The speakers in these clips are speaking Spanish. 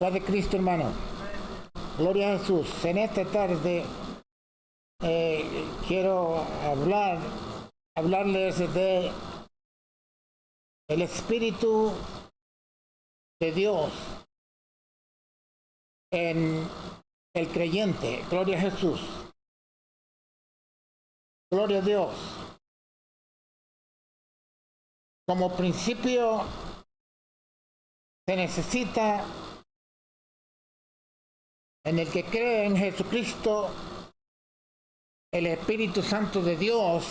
Paz de Cristo, hermano. Gloria a Jesús. En esta tarde quiero hablarles de el Espíritu de Dios en el creyente. Gloria a Jesús. Gloria a Dios. Como principio se necesita en el que cree en Jesucristo el Espíritu Santo de Dios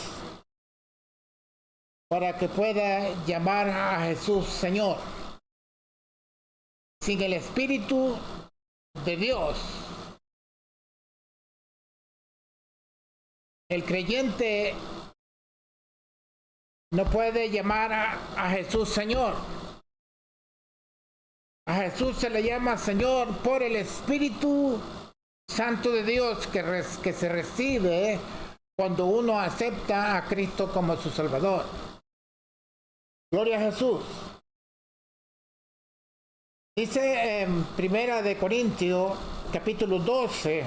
para que pueda llamar a Jesús Señor. Sin el Espíritu de Dios, el creyente no puede llamar a Jesús Señor. A Jesús se le llama Señor por el Espíritu Santo de Dios que se recibe cuando uno acepta a Cristo como su Salvador. Gloria a Jesús. Dice en Primera de Corintios, capítulo 12,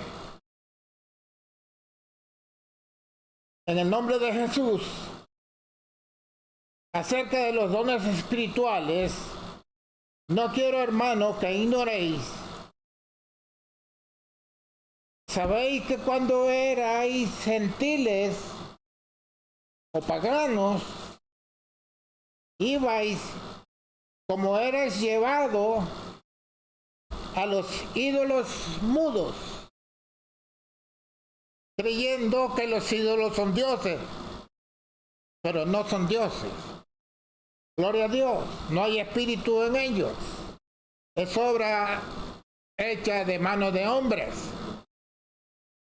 en el nombre de Jesús, acerca de los dones espirituales, no quiero, hermano, que ignoréis. Sabéis que cuando erais gentiles o paganos, ibais como erais llevado a los ídolos mudos, creyendo que los ídolos son dioses, pero no son dioses. Gloria a Dios, no hay espíritu en ellos. Es obra hecha de mano de hombres.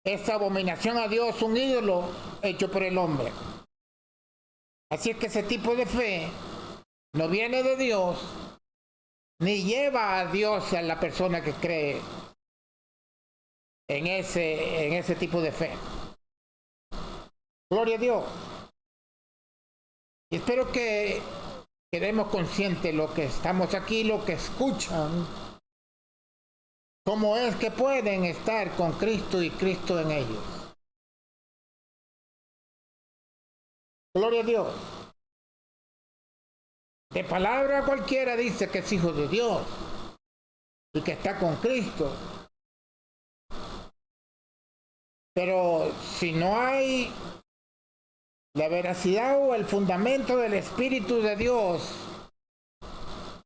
Es abominación a Dios, un ídolo hecho por el hombre. Así es que ese tipo de fe no viene de Dios, ni lleva a Dios a la persona que cree en ese tipo de fe. Gloria a Dios. Y espero que quedemos conscientes lo que estamos aquí, lo que escuchan, cómo es que pueden estar con Cristo y Cristo en ellos. Gloria a Dios. De palabra cualquiera dice que es hijo de Dios y que está con Cristo. Pero si no hay la veracidad o el fundamento del Espíritu de Dios,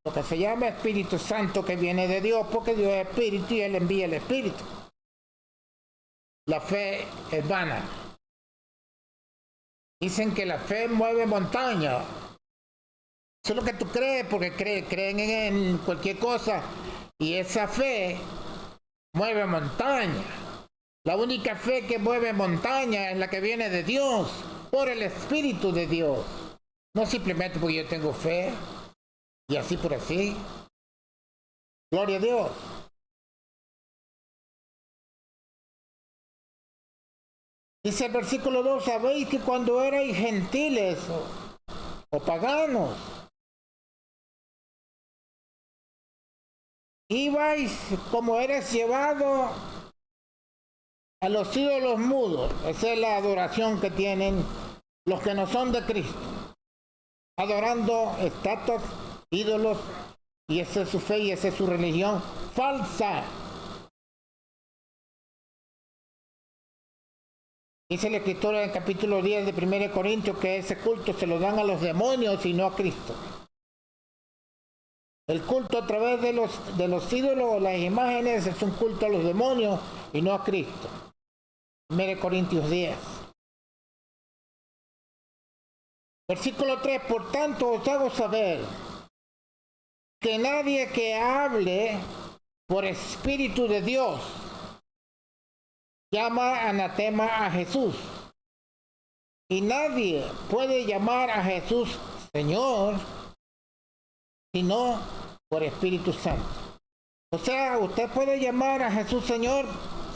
lo que se llama Espíritu Santo, que viene de Dios, porque Dios es Espíritu y Él envía el Espíritu, la fe es vana. Dicen que la fe mueve montaña. Eso es lo que tú crees, porque creen en cualquier cosa, y esa fe mueve montaña. La única fe que mueve montaña es la que viene de Dios, por el Espíritu de Dios. No simplemente porque yo tengo fe, y así por así. Gloria a Dios. Dice el versículo 2, sabéis que cuando erais gentiles o paganos, ibais como eres llevado a los ídolos mudos. Esa es la adoración que tienen los que no son de Cristo, adorando estatuas, ídolos, y esa es su fe y esa es su religión falsa. Dice el escritor en el capítulo 10 de 1 Corintios que ese culto se lo dan a los demonios y no a Cristo. El culto a través de los ídolos o las imágenes es un culto a los demonios y no a Cristo. 1 Corintios 10. Versículo 3, por tanto os hago saber que nadie que hable por Espíritu de Dios llama anatema a Jesús. Y nadie puede llamar a Jesús Señor sino por Espíritu Santo. O sea, usted puede llamar a Jesús Señor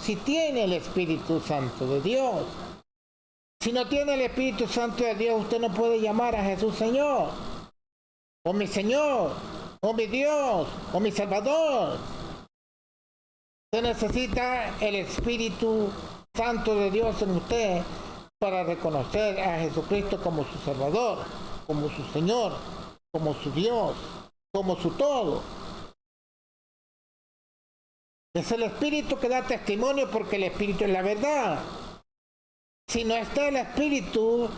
si tiene el Espíritu Santo de Dios. Si no tiene el Espíritu Santo de Dios, usted no puede llamar a Jesús Señor, o mi Señor, o mi Dios, o mi Salvador. Se necesita el Espíritu Santo de Dios en usted para reconocer a Jesucristo como su Salvador, como su Señor, como su Dios, como su todo. Es el Espíritu que da testimonio porque el Espíritu es la verdad. Si no está el Espíritu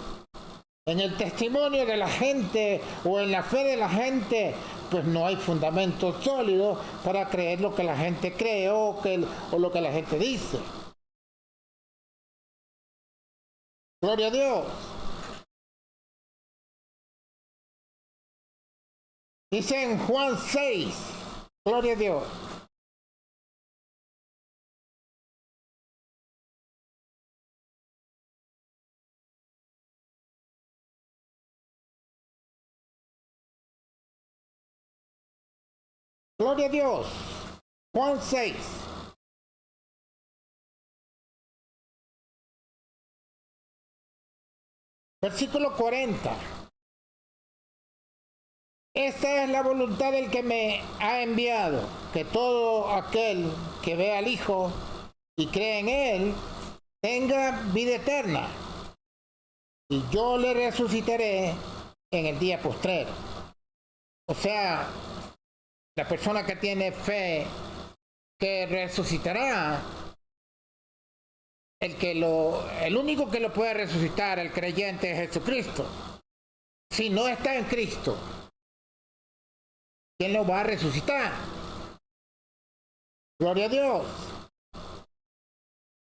en el testimonio de la gente o en la fe de la gente, pues no hay fundamento sólido para creer lo que la gente cree o lo que la gente dice. Gloria a Dios. Dice en Juan 6, gloria a Dios. Gloria a Dios. Juan 6. Versículo 40. Esta es la voluntad del que me ha enviado, que todo aquel que ve al Hijo y cree en Él, tenga vida eterna. Y yo le resucitaré en el día postrero. O sea, la persona que tiene fe que resucitará, el único que lo puede resucitar, el creyente, es Jesucristo. Si no está en Cristo, ¿quién lo va a resucitar? Gloria a Dios.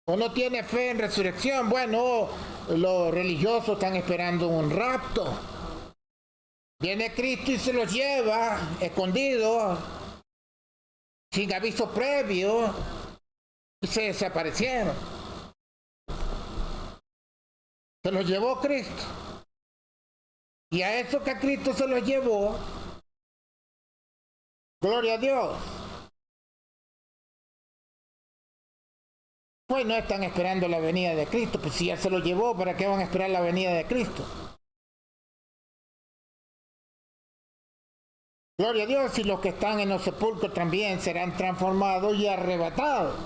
¿O no tiene fe en resurrección? Bueno, los religiosos están esperando un rapto. Viene Cristo y se los lleva escondidos, sin aviso previo, y se desaparecieron. Se los llevó Cristo. Y a eso que a Cristo se los llevó, gloria a Dios, pues no están esperando la venida de Cristo. Pues si ya se los llevó, ¿para qué van a esperar la venida de Cristo? Gloria a Dios, y los que están en los sepulcros también serán transformados y arrebatados.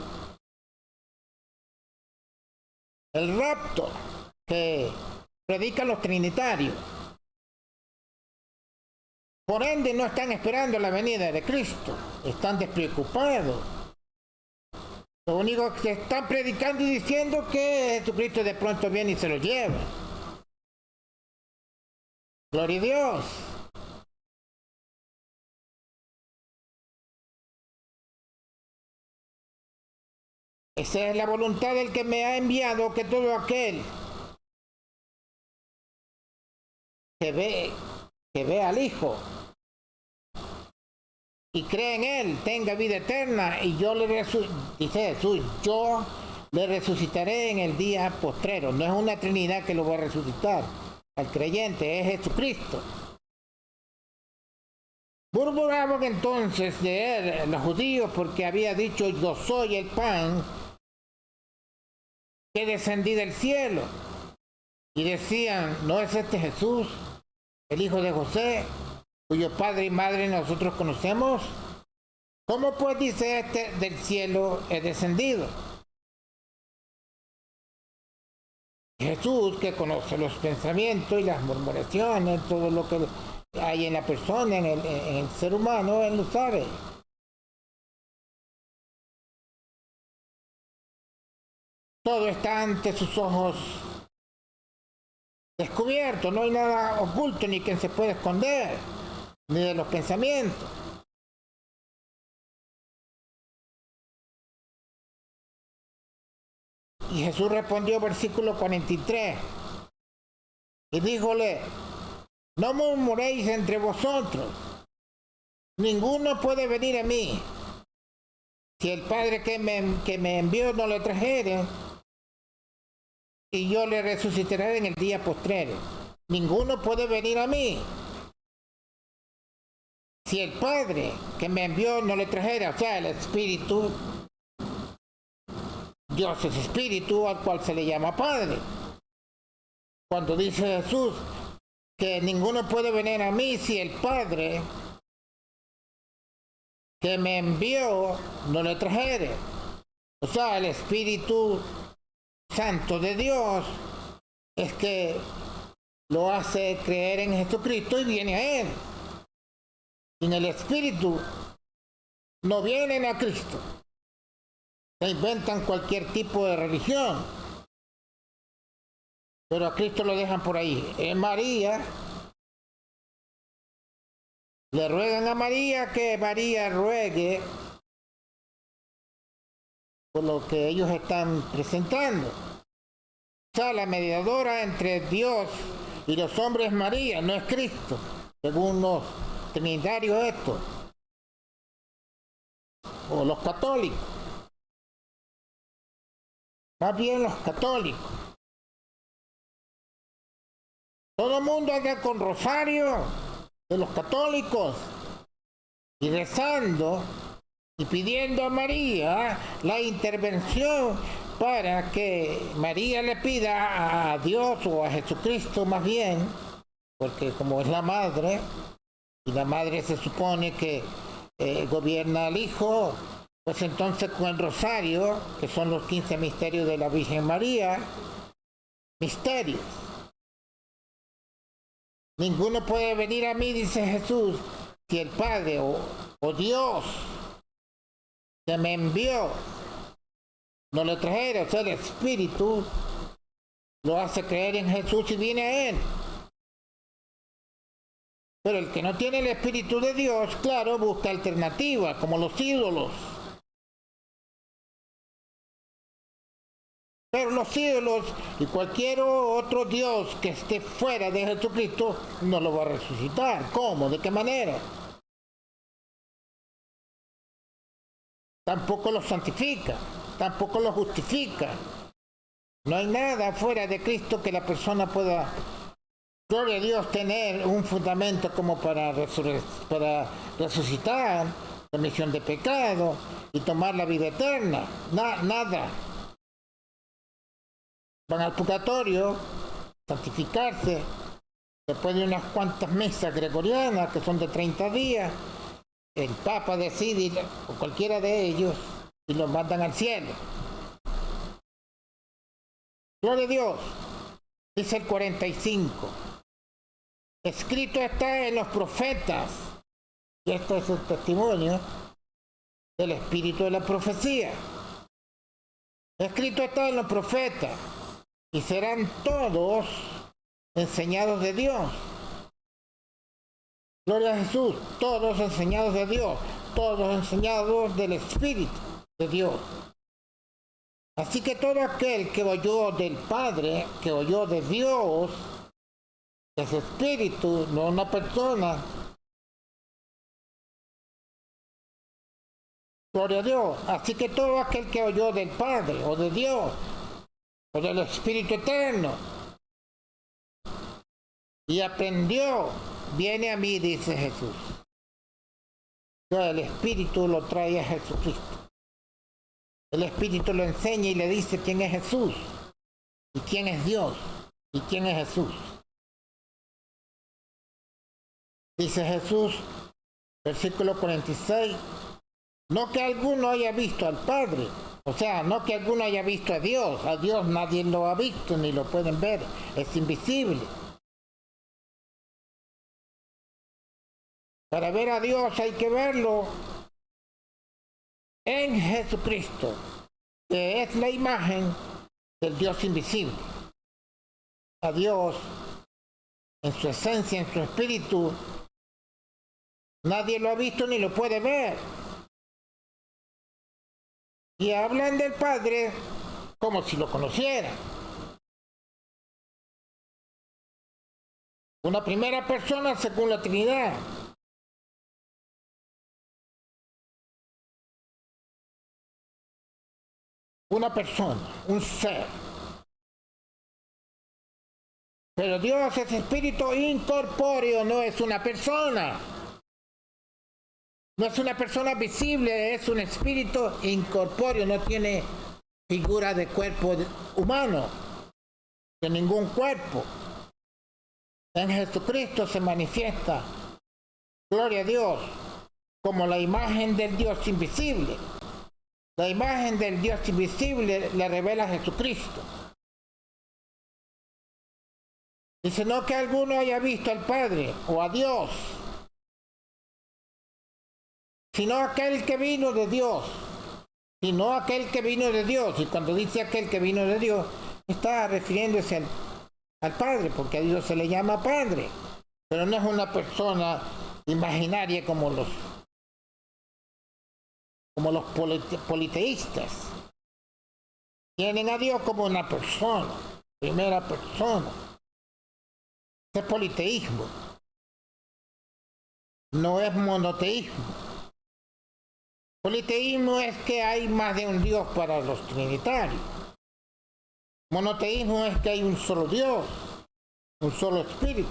El rapto que predican los trinitarios. Por ende, no están esperando la venida de Cristo. Están despreocupados. Lo único que están predicando y diciendo que Jesucristo de pronto viene y se lo lleva. Gloria a Dios. Esa es la voluntad del que me ha enviado, que todo aquel que ve al Hijo y cree en Él, tenga vida eterna, y yo dice Jesús, yo le resucitaré en el día postrero. No es una Trinidad que lo va a resucitar al creyente, es Jesucristo. Murmuraban entonces de él los judíos porque había dicho, yo soy el pan que descendí del cielo. Y decían, ¿no es este Jesús, el hijo de José, cuyo padre y madre nosotros conocemos? ¿Cómo pues dice este, del cielo he descendido? Jesús, que conoce los pensamientos y las murmuraciones, todo lo que hay en la persona, en el ser humano, Él lo sabe. Todo está ante sus ojos descubierto, no hay nada oculto ni que se pueda esconder, ni de los pensamientos. Y Jesús respondió, versículo 43, y díjole, no murmuréis entre vosotros, ninguno puede venir a mí, si el Padre que me envió no le trajere, y yo le resucitaré en el día postrero. Ninguno puede venir a mí si el Padre que me envió no le trajera, o sea, el Espíritu. Dios es Espíritu, al cual se le llama Padre. Cuando dice Jesús que ninguno puede venir a mí si el Padre que me envió no le trajere. O sea, el Espíritu Santo de Dios es que lo hace creer en Jesucristo y viene a Él. Sin el Espíritu no vienen a Cristo. Se inventan cualquier tipo de religión, pero a Cristo lo dejan por ahí. María, le ruegan a María que María ruegue por lo que ellos están presentando. O sea, la mediadora entre Dios y los hombres es María, no es Cristo, según los trinitarios estos, o los católicos. Más bien los católicos. Todo el mundo anda con rosario de los católicos y rezando y pidiendo a María la intervención para que María le pida a Dios o a Jesucristo más bien, porque como es la madre, y la madre se supone que gobierna al Hijo, pues entonces con el rosario, que son los 15 misterios de la Virgen María, misterios. Ninguno puede venir a mí, dice Jesús, si el Padre o Dios que me envió no le trajera, o sea, el Espíritu lo hace creer en Jesús y viene a Él. Pero el que no tiene el Espíritu de Dios, claro, busca alternativas, como los ídolos. Pero los ídolos y cualquier otro Dios que esté fuera de Jesucristo no lo va a resucitar. ¿Cómo? ¿De qué manera? Tampoco lo santifica, tampoco lo justifica. No hay nada fuera de Cristo que la persona pueda, gloria a Dios, tener un fundamento como para resucitar, remisión de pecado y tomar la vida eterna. Nada. Van al purgatorio, santificarse, después de unas cuantas misas gregorianas que son de 30 días, el Papa decide, o cualquiera de ellos, y los mandan al cielo. Gloria a Dios, dice el 45. Escrito está en los profetas, y este es el testimonio del espíritu de la profecía. Escrito está en los profetas, y serán todos enseñados de Dios. Gloria a Jesús, todos enseñados de Dios, todos enseñados del Espíritu de Dios. Así que todo aquel que oyó del Padre, que oyó de Dios, es Espíritu, no una persona. Gloria a Dios. Así que todo aquel que oyó del Padre, o de Dios, o del Espíritu Eterno, y aprendió, viene a mí, dice Jesús. El Espíritu lo trae a Jesucristo. El Espíritu lo enseña y le dice quién es Jesús, y quién es Dios, y quién es Jesús. Dice Jesús, versículo 46, no que alguno haya visto al Padre, o sea, no que alguno haya visto a Dios nadie lo ha visto ni lo pueden ver, es invisible. Para ver a Dios hay que verlo en Jesucristo, que es la imagen del Dios invisible. A Dios, en su esencia, en su espíritu, nadie lo ha visto ni lo puede ver. Y hablan del Padre como si lo conocieran. Una primera persona según la Trinidad. Una persona, un ser. Pero Dios es espíritu incorpóreo, no es una persona. No es una persona visible, es un espíritu incorpóreo, no tiene figura de cuerpo humano, de ningún cuerpo. En Jesucristo se manifiesta, gloria a Dios, como la imagen del Dios invisible. La imagen del Dios invisible le revela a Jesucristo. Dice, no que alguno haya visto al Padre o a Dios, sino aquel que vino de Dios. Sino aquel que vino de Dios. Y cuando dice aquel que vino de Dios, está refiriéndose al Padre, porque a Dios se le llama Padre. Pero no es una persona imaginaria como los politeístas. Tienen a Dios como una persona, primera persona. Es politeísmo. No es monoteísmo. Politeísmo es que hay más de un Dios para los trinitarios. Monoteísmo es que hay un solo Dios, un solo Espíritu,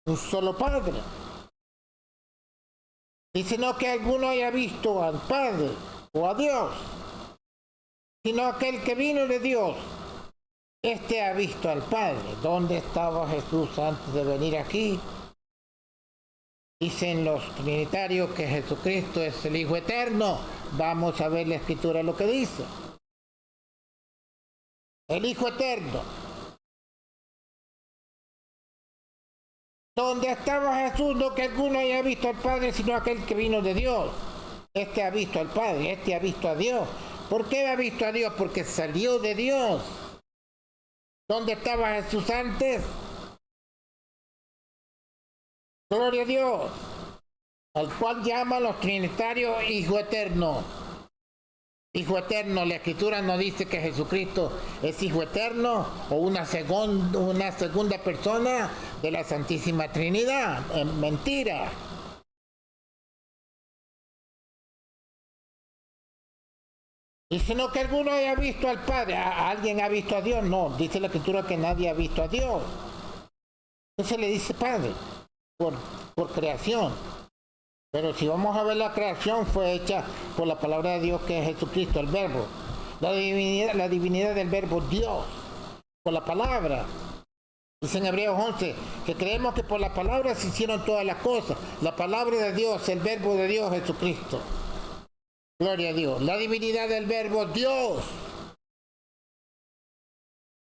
un solo Padre. Dice, no que alguno haya visto al Padre o a Dios, sino aquel que vino de Dios. Este ha visto al Padre. ¿Dónde estaba Jesús antes de venir aquí? Dicen los trinitarios que Jesucristo es el Hijo Eterno. Vamos a ver la Escritura lo que dice. El Hijo Eterno. ¿Dónde estaba Jesús? No que alguno haya visto al Padre, sino aquel que vino de Dios. Este ha visto al Padre, este ha visto a Dios. ¿Por qué ha visto a Dios? Porque salió de Dios. ¿Dónde estaba Jesús antes? Gloria a Dios, al cual llaman los trinitarios Hijo Eterno. Hijo Eterno, la Escritura no dice que Jesucristo es Hijo Eterno o una segunda persona de la Santísima Trinidad. Es mentira. Y sino que alguno haya visto al Padre. ¿Alguien ha visto a Dios? No, dice la Escritura que nadie ha visto a Dios. Entonces le dice Padre, por creación. Pero si vamos a ver la creación, fue hecha por la palabra de Dios, que es Jesucristo, el Verbo. La divinidad del Verbo, Dios, por la palabra. Dice en Hebreos 11, que creemos que por la palabra se hicieron todas las cosas. La palabra de Dios, el Verbo de Dios, Jesucristo. Gloria a Dios. La divinidad del Verbo, Dios.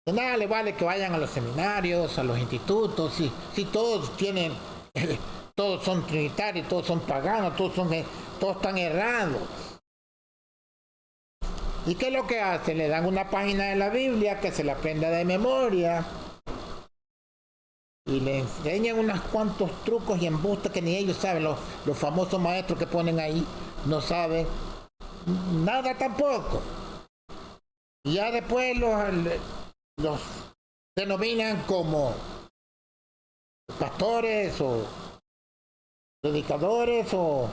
De nada le vale que vayan a los seminarios, a los institutos, si todos tienen, todos son trinitarios, todos son paganos, todos están errados. ¿Y qué es lo que hacen? Le dan una página de la Biblia que se la aprenda de memoria y le enseñan unos cuantos trucos y embustes que ni ellos saben. Los famosos maestros que ponen ahí no saben nada tampoco. Y ya después los denominan como pastores o predicadores o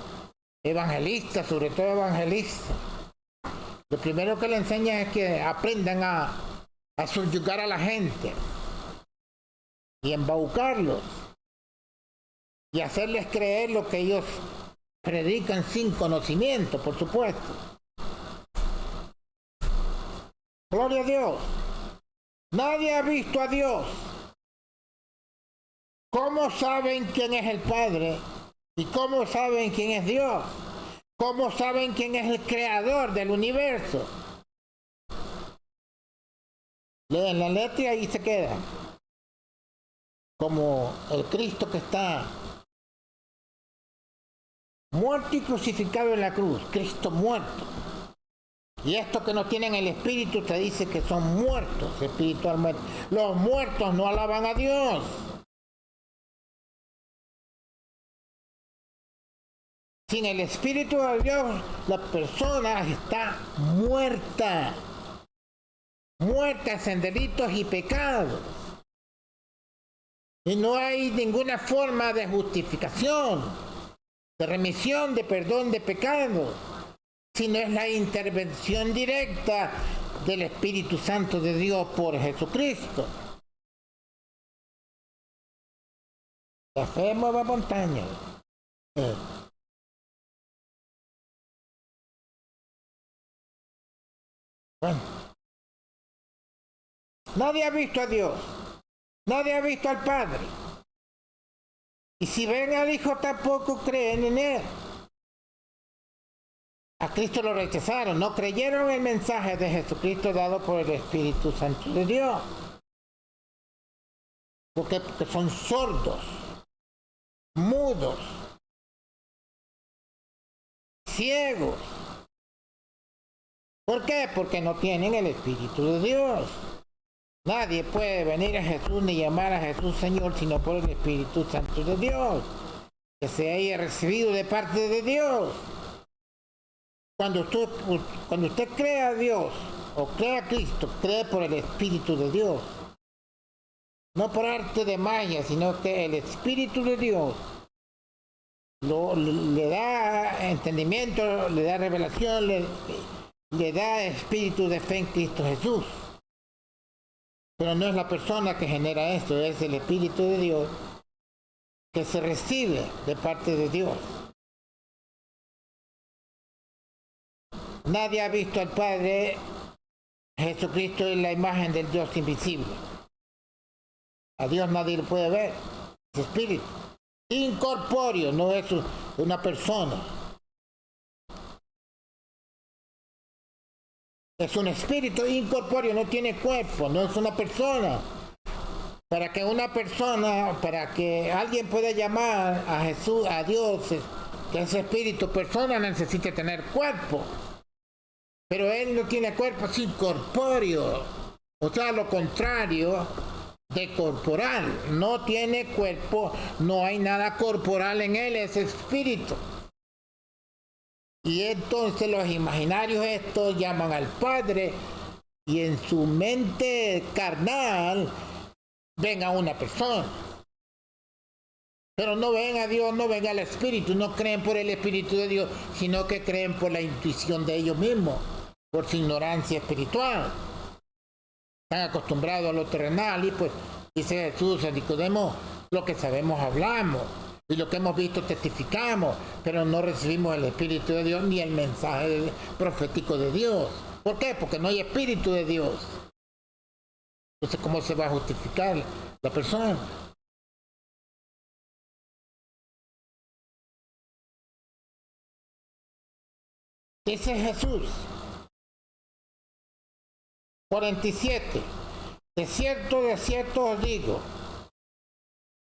evangelistas, sobre todo evangelistas. Lo primero que le enseñan es que aprendan a subyugar a la gente y embaucarlos y hacerles creer lo que ellos predican sin conocimiento, por supuesto. Gloria a Dios. Nadie ha visto a Dios. ¿Cómo saben quién es el Padre? ¿Y cómo saben quién es Dios? ¿Cómo saben quién es el creador del universo? Leen la letra y ahí se queda. Como el Cristo que está muerto y crucificado en la cruz. Cristo muerto. Y estos que no tienen el Espíritu te dice que son muertos espiritualmente. Los muertos no alaban a Dios. Sin el Espíritu de Dios, la persona está muerta. Muerta en delitos y pecados. Y no hay ninguna forma de justificación, de remisión, de perdón de pecados, sino es la intervención directa del Espíritu Santo de Dios por Jesucristo. La fe mueve montañas. Bueno, nadie ha visto a Dios, nadie ha visto al Padre. Y si ven al Hijo tampoco creen en Él. A Cristo lo rechazaron, no creyeron el mensaje de Jesucristo dado por el Espíritu Santo de Dios. Porque son sordos, mudos, ciegos. ¿Por qué? Porque no tienen el Espíritu de Dios. Nadie puede venir a Jesús ni llamar a Jesús Señor sino por el Espíritu Santo de Dios, que se haya recibido de parte de Dios. Cuando usted cree a Dios o cree a Cristo, cree por el Espíritu de Dios. No por arte de magia, sino que el Espíritu de Dios le da entendimiento, le da revelación, le da espíritu de fe en Cristo Jesús. Pero no es la persona que genera esto, es el Espíritu de Dios que se recibe de parte de Dios. Nadie ha visto al Padre. Jesucristo es la imagen del Dios invisible. A Dios nadie lo puede ver. Es espíritu. Incorpóreo, no es una persona. Es un espíritu incorpóreo, no tiene cuerpo, no es una persona. Para que alguien pueda llamar a Jesús, a Dios, que es espíritu, persona necesita tener cuerpo. Pero él no tiene cuerpo, es incorpóreo. O sea, lo contrario de corporal. No tiene cuerpo, no hay nada corporal en él, es espíritu. Y entonces los imaginarios estos llaman al Padre y en su mente carnal ven a una persona. Pero no ven a Dios, no ven al Espíritu, no creen por el Espíritu de Dios, sino que creen por la intuición de ellos mismos, por su ignorancia espiritual. Están acostumbrados a lo terrenal y pues dice Jesús a Nicodemo, lo que sabemos hablamos. Y lo que hemos visto testificamos, pero no recibimos el Espíritu de Dios ni el mensaje profético de Dios. ¿Por qué? Porque no hay Espíritu de Dios. Entonces, ¿cómo se va a justificar la persona? Dice Jesús, 47. De cierto os digo,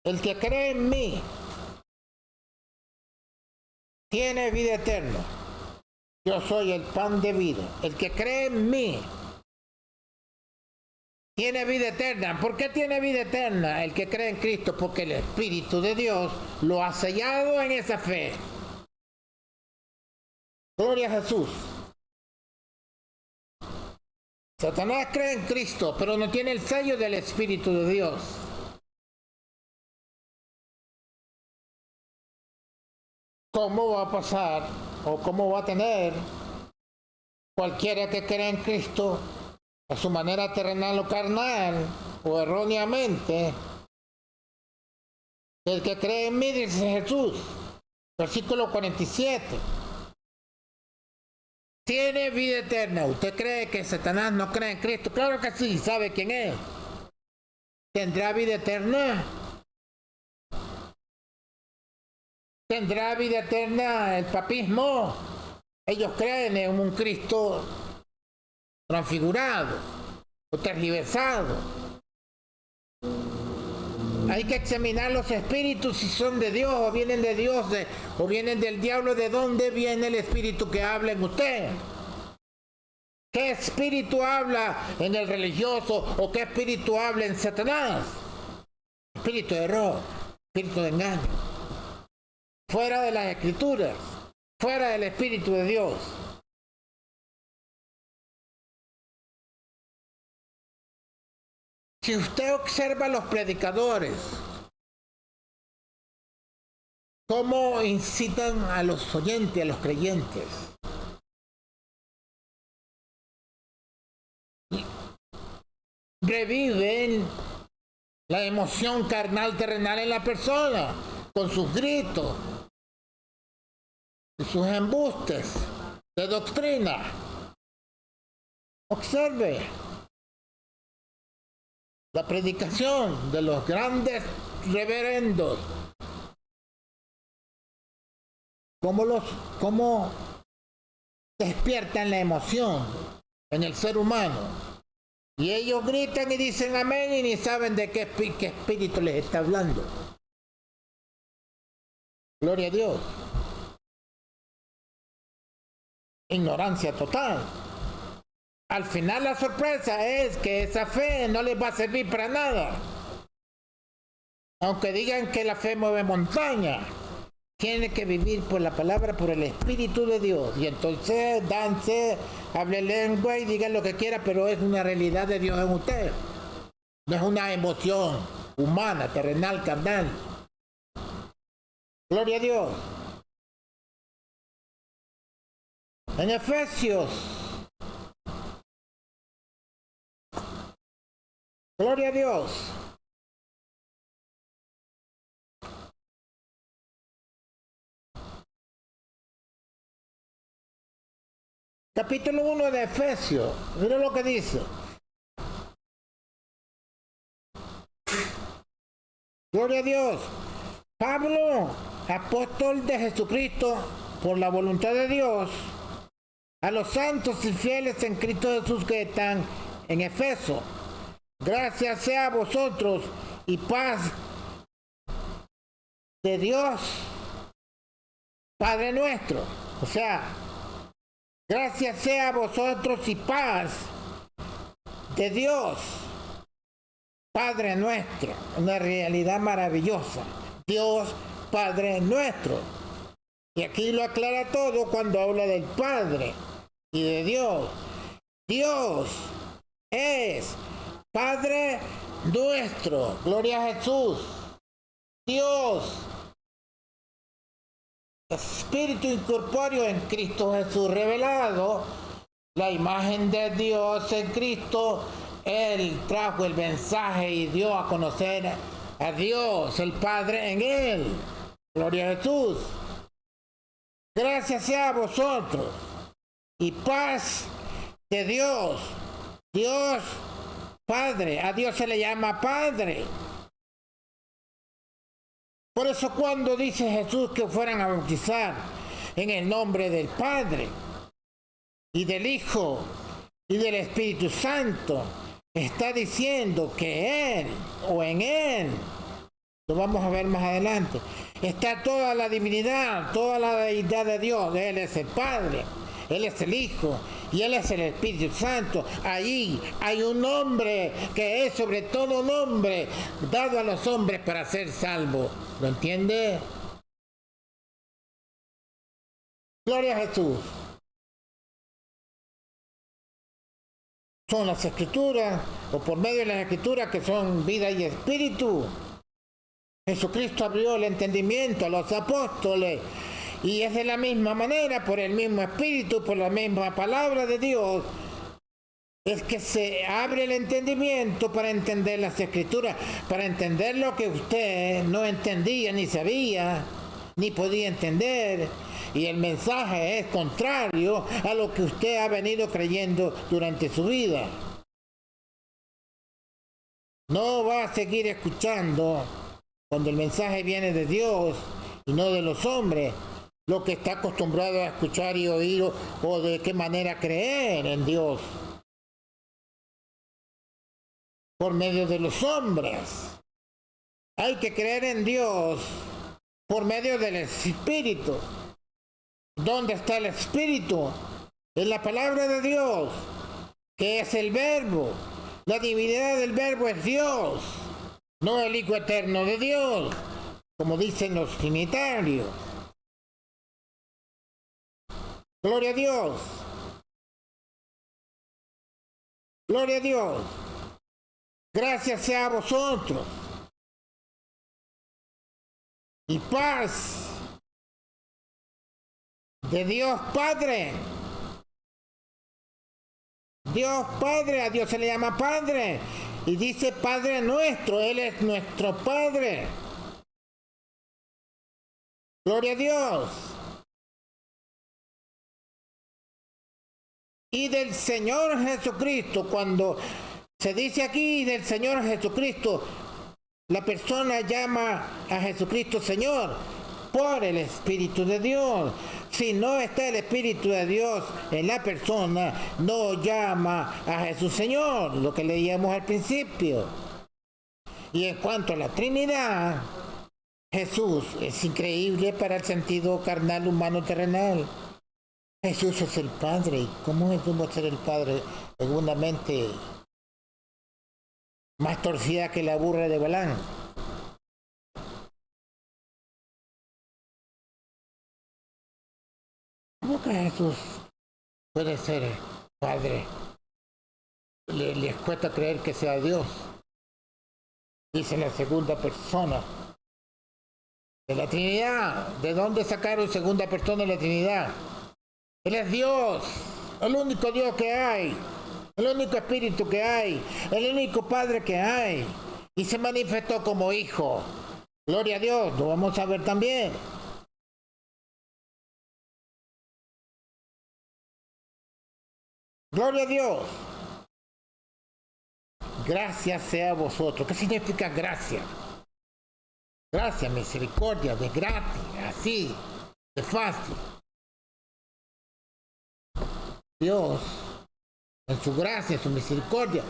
el que cree en mí, tiene vida eterna. Yo soy el pan de vida. El que cree en mí tiene vida eterna. ¿Por qué tiene vida eterna? El que cree en Cristo, porque el Espíritu de Dios lo ha sellado en esa fe. Gloria a Jesús. Satanás cree en Cristo, pero no tiene el sello del Espíritu de Dios. ¿Cómo va a pasar o cómo va a tener cualquiera que crea en Cristo a su manera terrenal o carnal o erróneamente? El que cree en mí, dice Jesús, versículo 47, tiene vida eterna. ¿Usted cree que Satanás no cree en Cristo? Claro que sí, sabe quién es. ¿Tendrá vida eterna? ¿Tendrá vida eterna el papismo? Ellos creen en un Cristo transfigurado o tergiversado. Hay que examinar los espíritus si son de Dios o vienen de Dios o vienen del diablo. ¿De dónde viene el espíritu que habla en usted? ¿Qué espíritu habla en el religioso o qué espíritu habla en Satanás? Espíritu de error, espíritu de engaño. Fuera de las Escrituras, fuera del Espíritu de Dios. Si usted observa a los predicadores, cómo incitan a los oyentes, a los creyentes. Reviven la emoción carnal terrenal en la persona, con sus gritos, sus embustes de doctrina. Observe la predicación de los grandes reverendos, cómo despiertan la emoción en el ser humano. Y ellos gritan y dicen amén y ni saben de qué espíritu les está hablando. Gloria a Dios. Ignorancia total. Al final la sorpresa es que esa fe no les va a servir para nada. Aunque digan que la fe mueve montaña, tiene que vivir por la palabra, por el Espíritu de Dios. Y entonces dance, hable lengua y diga lo que quiera, pero es una realidad de Dios en usted. No es una emoción humana, terrenal, carnal. Gloria a Dios. En Efesios. Gloria a Dios. Capítulo 1 de Efesios. Mira lo que dice. Gloria a Dios. Pablo, apóstol de Jesucristo, por la voluntad de Dios, a los santos y fieles en Cristo Jesús que están en Efeso. Gracias sea a vosotros y paz de Dios, Padre nuestro. O sea, gracias sea a vosotros y paz de Dios, Padre nuestro. Una realidad maravillosa. Dios, Padre nuestro. Y aquí lo aclara todo cuando habla del Padre y de Dios. Dios es Padre nuestro. Gloria a Jesús. Dios, Espíritu incorpóreo en Cristo Jesús revelado, la imagen de Dios en Cristo. Él trajo el mensaje y dio a conocer a Dios, el Padre, en Él. Gloria a Jesús. Gracias sea a vosotros y paz de Dios. Dios, Padre. A Dios se le llama Padre. Por eso cuando dice Jesús que fueran a bautizar en el nombre del Padre y del Hijo y del Espíritu Santo, está diciendo que Él o en Él, lo vamos a ver más adelante, está toda la divinidad, toda la deidad de Dios. Él es el Padre, Él es el Hijo y Él es el Espíritu Santo. Ahí hay un nombre que es sobre todo nombre dado a los hombres para ser salvos. ¿Lo entiende? Gloria a Jesús. Son las Escrituras, o por medio de las Escrituras que son vida y espíritu. Jesucristo abrió el entendimiento a los apóstoles y es de la misma manera, por el mismo espíritu, por la misma palabra de Dios, es que se abre el entendimiento para entender las Escrituras, para entender lo que usted no entendía, ni sabía, ni podía entender. Y el mensaje es contrario a lo que usted ha venido creyendo durante su vida. No va a seguir escuchando cuando el mensaje viene de Dios y no de los hombres, lo que está acostumbrado a escuchar y oír o de qué manera creer en Dios. Por medio de los hombres. Hay que creer en Dios por medio del Espíritu. ¿Dónde está el Espíritu? En la palabra de Dios, que es el Verbo. La divinidad del Verbo es Dios, no el Hijo eterno de Dios, como dicen los trinitarios. Gloria a Dios. Gloria a Dios. Gracias sea a vosotros. Y paz de Dios Padre. Dios Padre, a Dios se le llama Padre. Y dice Padre nuestro, Él es nuestro Padre. Gloria a Dios. Y del Señor Jesucristo, cuando se dice aquí del Señor Jesucristo, la persona llama a Jesucristo Señor. por el Espíritu de Dios. Si no está el Espíritu de Dios en la persona, no llama a Jesús Señor, lo que leíamos al principio. Y en cuanto a la Trinidad, Jesús es increíble para el sentido carnal, humano, terrenal. Jesús es el Padre. ¿Y cómo Jesús va a ser el Padre en una mente más torcida que la burra de Balaam? ¿Cómo que Jesús puede ser Padre? Les cuesta creer que sea Dios. Dice la segunda persona de la Trinidad. ¿De dónde sacaron segunda persona de la Trinidad? Él es Dios, el único Dios que hay, el único Espíritu que hay, el único Padre que hay. Y se manifestó como Hijo. Gloria a Dios, lo vamos a ver también. Gloria a Dios. Gracias sea a vosotros. ¿Qué significa gracia? Gracia, misericordia, de gratis, así, de fácil. Dios, en su gracia, en su misericordia,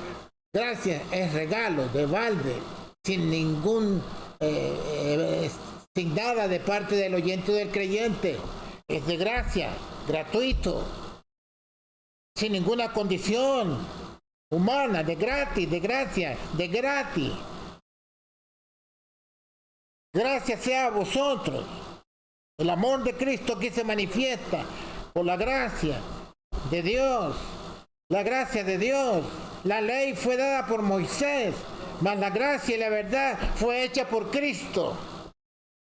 gracia es regalo de balde, sin ningún, sin nada de parte del oyente o del creyente. Es de gracia, gratuito, sin ninguna condición humana, de gratis, de gracia, de gratis. Gracias sea a vosotros. El amor de Cristo aquí se manifiesta por la gracia de Dios. La gracia de Dios. La ley fue dada por Moisés, mas la gracia y la verdad fue hecha por Cristo.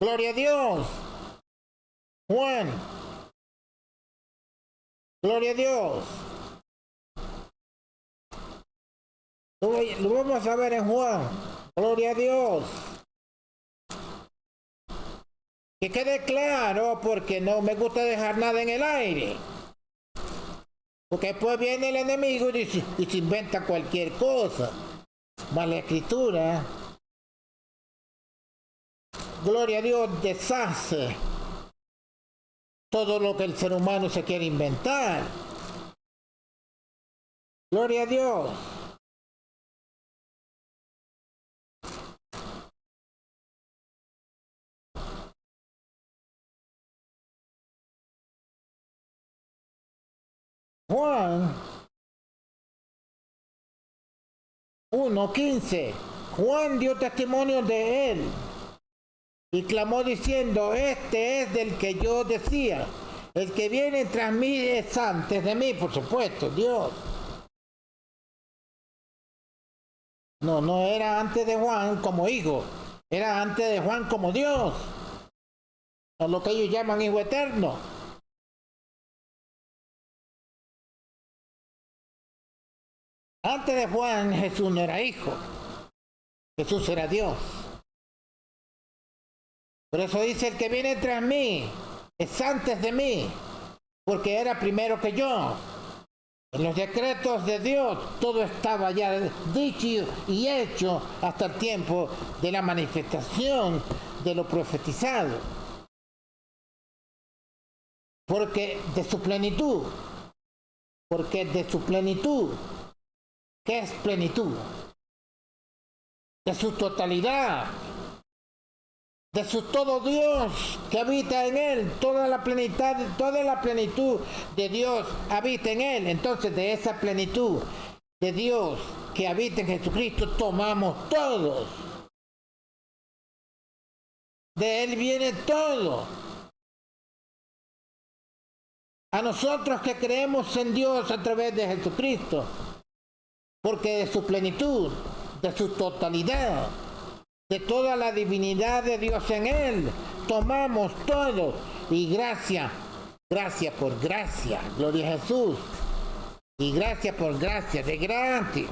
Gloria a Dios. Juan. Gloria a Dios. Lo vamos a ver en Juan. Gloria a Dios. Que quede claro, porque no me gusta dejar nada en el aire. Porque después viene el enemigo y se inventa cualquier cosa. Mas la Escritura, gloria a Dios, deshace todo lo que el ser humano se quiere inventar. Gloria a Dios. Juan 1:15. Juan dio testimonio de él y clamó diciendo: este es del que yo decía, el que viene tras mí es antes de mí. Por supuesto, Dios. No era antes de Juan como hijo, era antes de Juan como Dios, a lo que ellos llaman hijo eterno. Antes de Juan, Jesús no era hijo. Jesús era Dios. Por eso dice: el que viene tras mí es antes de mí, porque era primero que yo. En los decretos de Dios todo estaba ya dicho y hecho hasta el tiempo de la manifestación de lo profetizado. Porque de su plenitud. ¿Qué es plenitud? De su totalidad, de su todo Dios que habita en él, toda la plenitud de Dios habita en él. Entonces, de esa plenitud de Dios que habita en Jesucristo tomamos todos. De él viene todo. A nosotros que creemos en Dios a través de Jesucristo, porque de su plenitud, de su totalidad, de toda la divinidad de Dios en él, tomamos todo. Y gracia por gracia, gloria a Jesús. Y gracia por gracia, de gratis.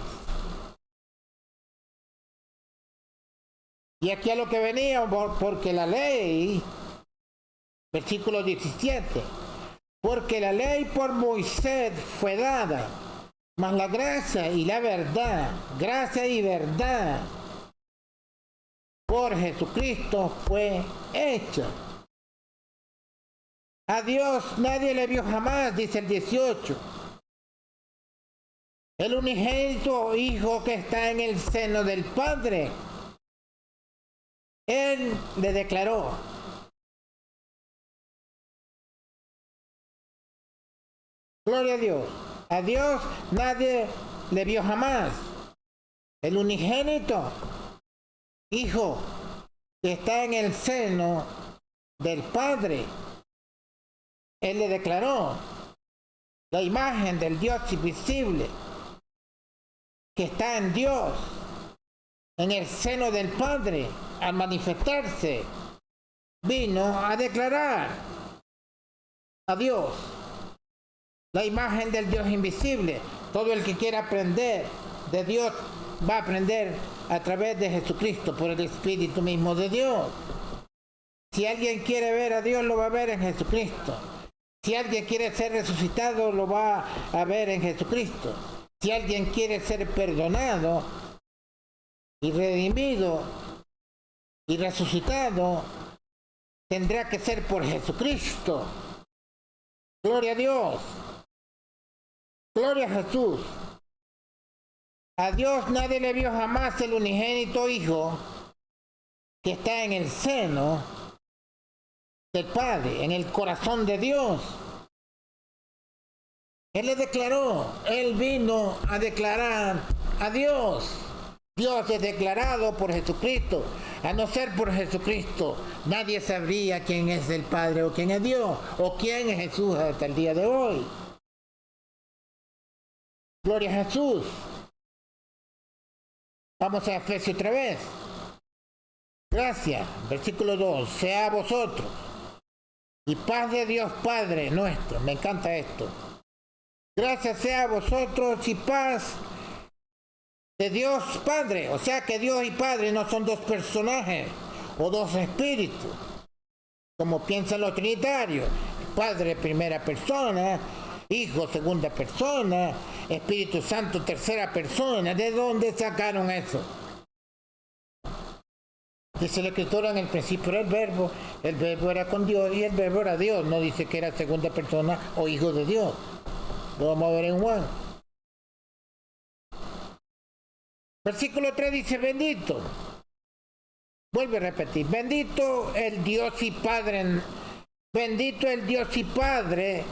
Y aquí a lo que venía, porque la ley, versículo 17, porque la ley por Moisés fue dada, mas la gracia y la verdad, gracia y verdad, por Jesucristo fue hecha. A Dios nadie le vio jamás, dice el 18. El unigénito Hijo que está en el seno del Padre, Él le declaró. Gloria a Dios. A Dios nadie le vio jamás. El unigénito Hijo que está en el seno del Padre, Él le declaró. La imagen del Dios invisible que está en Dios, en el seno del Padre, al manifestarse, vino a declarar a Dios. La imagen del Dios invisible. Todo el que quiera aprender de Dios va a aprender a través de Jesucristo, por el Espíritu mismo de Dios. Si alguien quiere ver a Dios, lo va a ver en Jesucristo. Si alguien quiere ser resucitado, lo va a ver en Jesucristo. Si alguien quiere ser perdonado y redimido y resucitado, tendrá que ser por Jesucristo. Gloria a Dios. Gloria a Jesús. A Dios nadie le vio jamás, el unigénito Hijo que está en el seno del Padre, en el corazón de Dios. Él le declaró, Él vino a declarar a Dios. Dios es declarado por Jesucristo. A no ser por Jesucristo, nadie sabría quién es el Padre o quién es Dios o quién es Jesús hasta el día de hoy. Gloria a Jesús. Vamos a Efesios otra vez. Gracias. Versículo 2. Sea vosotros y paz de Dios Padre nuestro. Me encanta esto. Gracias sea a vosotros y paz de Dios Padre. O sea que Dios y Padre no son dos personajes o dos espíritus, como piensan los trinitarios. Padre primera persona, Hijo segunda persona, Espíritu Santo tercera persona. ¿De dónde sacaron eso? Dice la Escritura, en el principio era el verbo era con Dios y el verbo era Dios. No dice que era segunda persona o hijo de Dios. Lo vamos a ver en Juan. Versículo 3 dice, bendito. Vuelve a repetir, bendito el Dios y Padre, bendito el Dios y Padre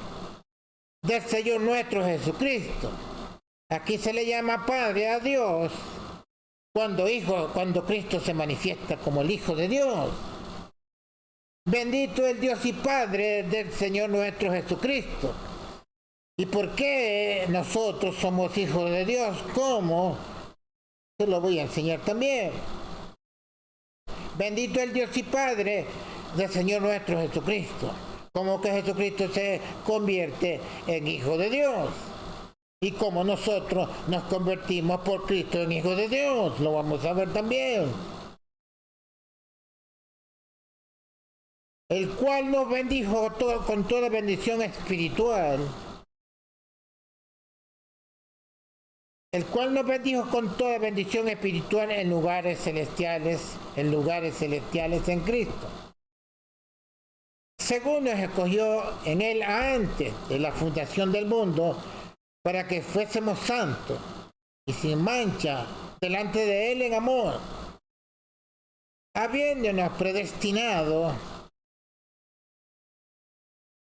del Señor nuestro Jesucristo. Aquí se le llama Padre a Dios cuando Cristo se manifiesta como el Hijo de Dios. Bendito el Dios y Padre del Señor nuestro Jesucristo. ¿Y por qué nosotros somos hijos de Dios? ¿Cómo? Te lo voy a enseñar también. Bendito el Dios y Padre del Señor nuestro Jesucristo. Como que Jesucristo se convierte en Hijo de Dios. Y como nosotros nos convertimos por Cristo en Hijo de Dios. Lo vamos a ver también. El cual nos bendijo con toda bendición espiritual. El cual nos bendijo con toda bendición espiritual en lugares celestiales en Cristo. Según nos escogió en Él antes de la fundación del mundo, para que fuésemos santos y sin mancha delante de Él en amor, habiéndonos predestinado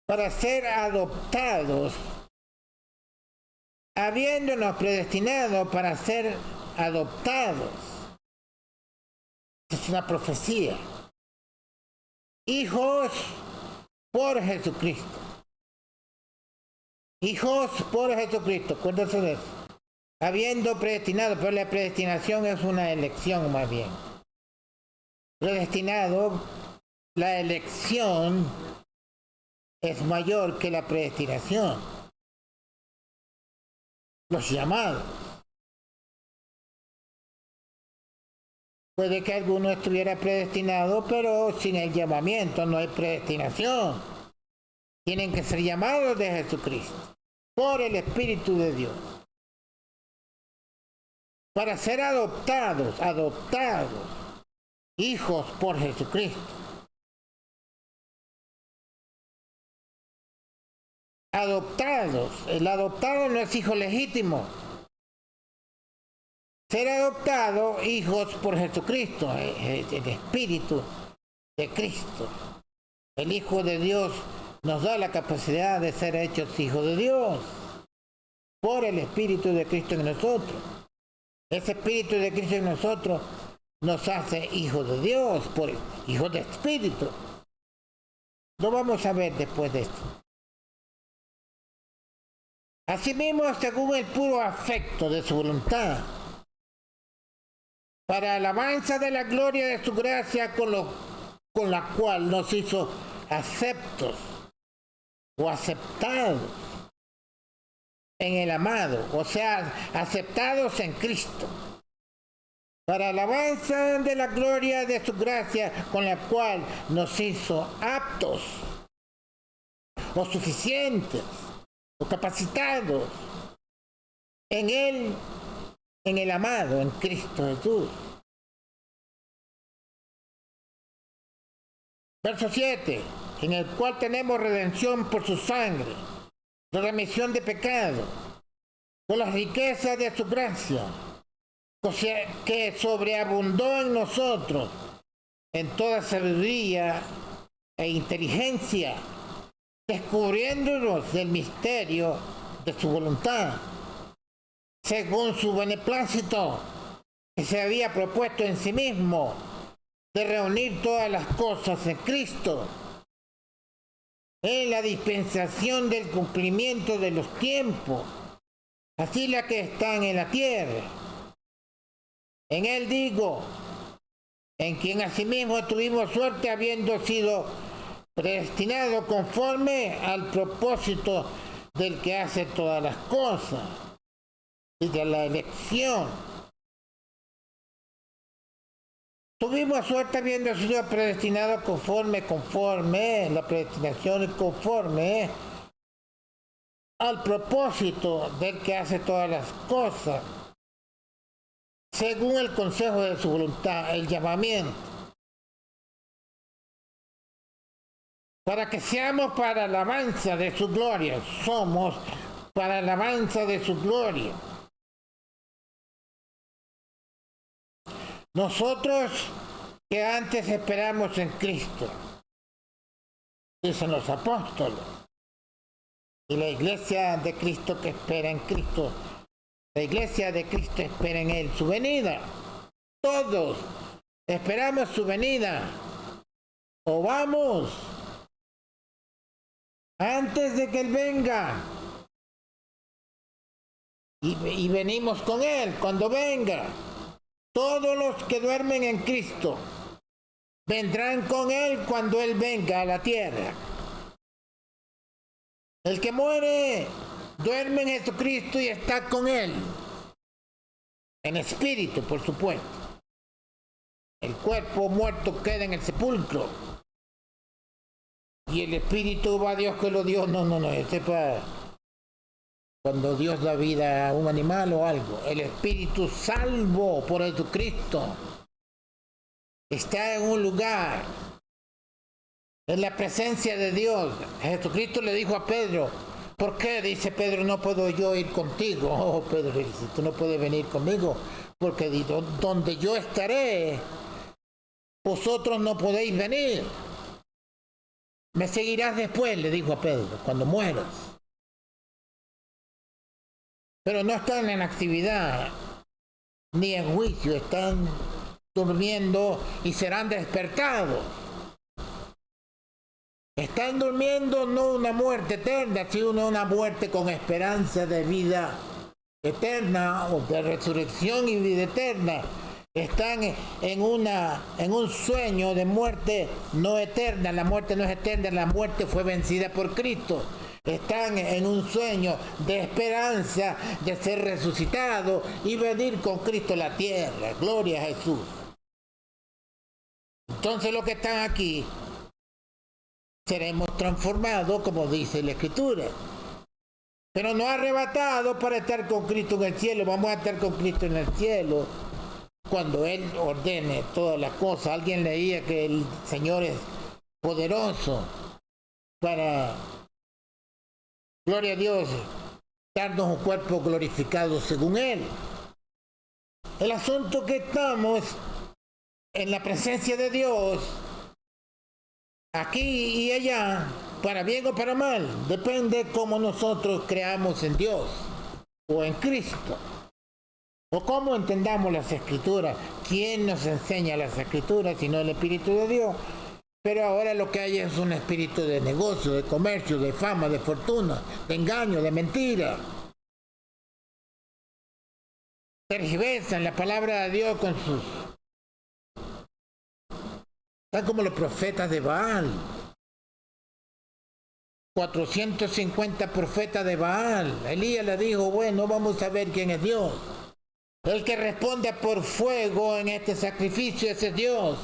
para ser adoptados, es una profecía, hijos por Jesucristo. Hijos por Jesucristo, acuérdense de eso. Habiendo predestinado, pero la predestinación es una elección más bien. Predestinado, la elección es mayor que la predestinación. Los llamados. Puede que alguno estuviera predestinado, pero sin el llamamiento no hay predestinación. Tienen que ser llamados de Jesucristo, por el Espíritu de Dios. Para ser adoptados, hijos por Jesucristo. adoptados. El adoptado no es hijo legítimo. Ser adoptado, hijos por Jesucristo, el Espíritu de Cristo. El Hijo de Dios nos da la capacidad de ser hechos hijos de Dios por el Espíritu de Cristo en nosotros. Ese Espíritu de Cristo en nosotros nos hace hijos de Dios, por hijos de Espíritu. Lo vamos a ver después de esto. Asimismo, según el puro afecto de su voluntad, para alabanza de la gloria de su gracia con la cual nos hizo aceptos o aceptados en el amado, o sea, aceptados en Cristo. Para alabanza de la gloria de su gracia con la cual nos hizo aptos o suficientes o capacitados en Él, en el amado, en Cristo Jesús. Verso 7, en el cual tenemos redención por su sangre, la remisión de pecado, por las riquezas de su gracia, que sobreabundó en nosotros en toda sabiduría e inteligencia, descubriéndonos del misterio de su voluntad, según su beneplácito, que se había propuesto en sí mismo, de reunir todas las cosas en Cristo, en la dispensación del cumplimiento de los tiempos, así las que están en la tierra. En Él digo, en quien asimismo tuvimos suerte habiendo sido predestinado conforme al propósito del que hace todas las cosas y de la elección. Tuvimos suerte habiendo sido predestinados conforme, la predestinación es conforme al propósito del que hace todas las cosas, según el consejo de su voluntad, el llamamiento, para que seamos para alabanza de su gloria, somos para alabanza de su gloria. Nosotros que antes esperamos en Cristo, dicen los apóstoles, y la iglesia de Cristo que espera en Cristo, la iglesia de Cristo espera en Él su venida. Todos esperamos su venida. O vamos antes de que Él venga. Y venimos con Él cuando venga. Todos los que duermen en Cristo vendrán con Él cuando Él venga a la tierra. El que muere duerme en Jesucristo y está con Él. En espíritu, por supuesto. El cuerpo muerto queda en el sepulcro. Y el espíritu va a Dios que lo dio. No, ese para cuando Dios da vida a un animal o algo. El espíritu salvo por Jesucristo está en un lugar, en la presencia de Dios. Jesucristo le dijo a Pedro, ¿por qué? Dice Pedro, no puedo yo ir contigo. Oh, Pedro dice, tú no puedes venir conmigo, porque donde yo estaré, vosotros no podéis venir. Me seguirás después, le dijo a Pedro, cuando mueras. Pero no están en actividad, ni en juicio, están durmiendo y serán despertados. Están durmiendo no una muerte eterna, sino una muerte con esperanza de vida eterna o de resurrección y vida eterna. Están en un sueño de muerte no eterna. La muerte no es eterna, la muerte fue vencida por Cristo. Están en un sueño de esperanza de ser resucitado y venir con Cristo a la tierra. Gloria a Jesús. Entonces los que están aquí seremos transformados, como dice la Escritura. Pero no arrebatados para estar con Cristo en el cielo. Vamos a estar con Cristo en el cielo cuando Él ordene todas las cosas. Alguien leía que el Señor es poderoso para gloria a Dios, darnos un cuerpo glorificado según Él. El asunto que estamos en la presencia de Dios, aquí y allá, para bien o para mal, depende cómo nosotros creamos en Dios o en Cristo, o cómo entendamos las Escrituras. ¿Quién nos enseña las Escrituras sino el Espíritu de Dios? Pero ahora lo que hay es un espíritu de negocio, de comercio, de fama, de fortuna, de engaño, de mentira. Tergiversan la palabra de Dios con sus... Están como los profetas de Baal. 450 profetas de Baal. Elías le dijo, bueno, vamos a ver quién es Dios. El que responde por fuego en este sacrificio, ese es Dios.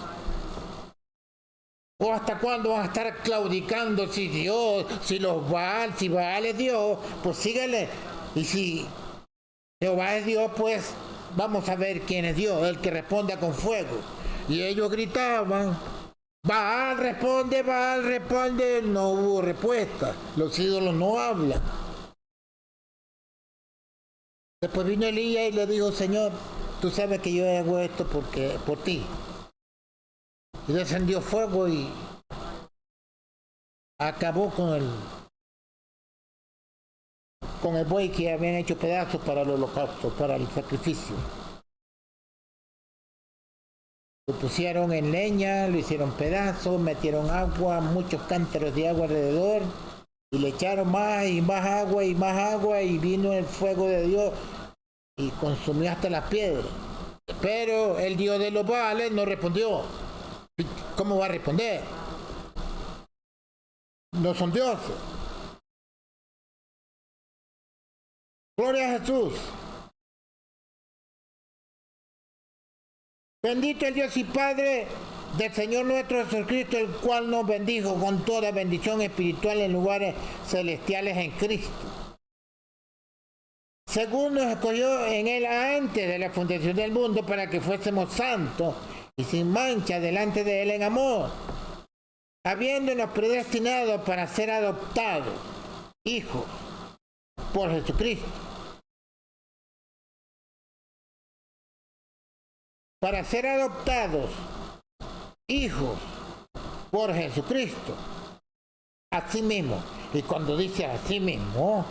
¿O hasta cuándo van a estar claudicando si Dios, si Baal es Dios? Pues síguele. Y si Jehová es Dios, pues vamos a ver quién es Dios, el que responda con fuego. Y ellos gritaban, Baal responde, no hubo respuesta. Los ídolos no hablan. Después vino Elías y le dijo, Señor, tú sabes que yo hago esto por ti. Y descendió fuego y acabó con el buey que habían hecho pedazos para el holocausto, para el sacrificio. Lo pusieron en leña, lo hicieron pedazos, metieron agua, muchos cántaros de agua alrededor, y le echaron más y más agua, y vino el fuego de Dios y consumió hasta las piedras. Pero el Dios de los Baales no respondió. ¿Cómo va a responder? No son dioses. Gloria a Jesús. Bendito el Dios y Padre del Señor nuestro Jesucristo, el cual nos bendijo con toda bendición espiritual en lugares celestiales en Cristo. Según nos escogió en Él antes de la fundación del mundo para que fuésemos santos y sin mancha delante de Él en amor, habiéndonos predestinado para ser adoptados, hijos, por Jesucristo. Para ser adoptados, hijos, por Jesucristo. Así mismo. Y cuando dice así mismo,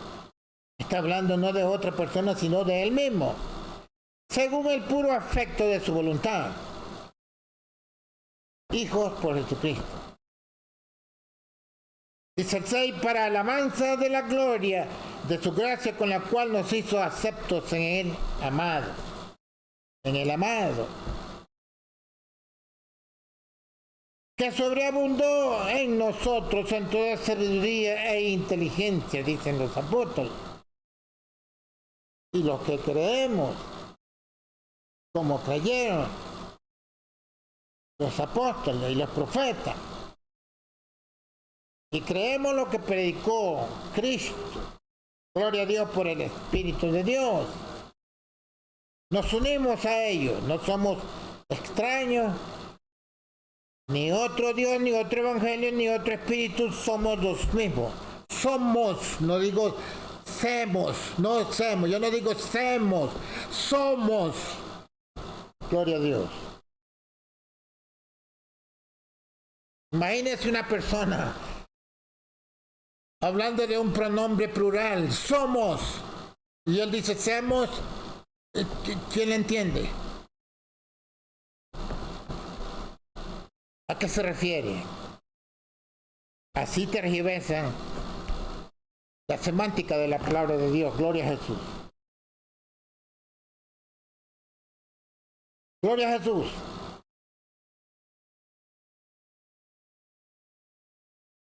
está hablando no de otra persona, sino de Él mismo. Según el puro afecto de su voluntad. Hijos por Jesucristo. Dice el 6, para alabanza de la gloria de su gracia con la cual nos hizo aceptos en Él amado. En el amado. Que sobreabundó en nosotros en toda sabiduría e inteligencia, dicen los apóstoles. Y los que creemos, como creyeron los apóstoles y los profetas, y creemos lo que predicó Cristo, gloria a Dios por el Espíritu de Dios, nos unimos a ellos, no somos extraños, ni otro Dios, ni otro Evangelio, ni otro Espíritu, somos los mismos. Somos, no digo semos, no semos, yo no digo semos, somos. Gloria a Dios. Imagínese una persona hablando de un pronombre plural, somos, y él dice semos, ¿quién le entiende? ¿A qué se refiere? Así tergiversan la semántica de la palabra de Dios. Gloria a Jesús. Gloria a Jesús.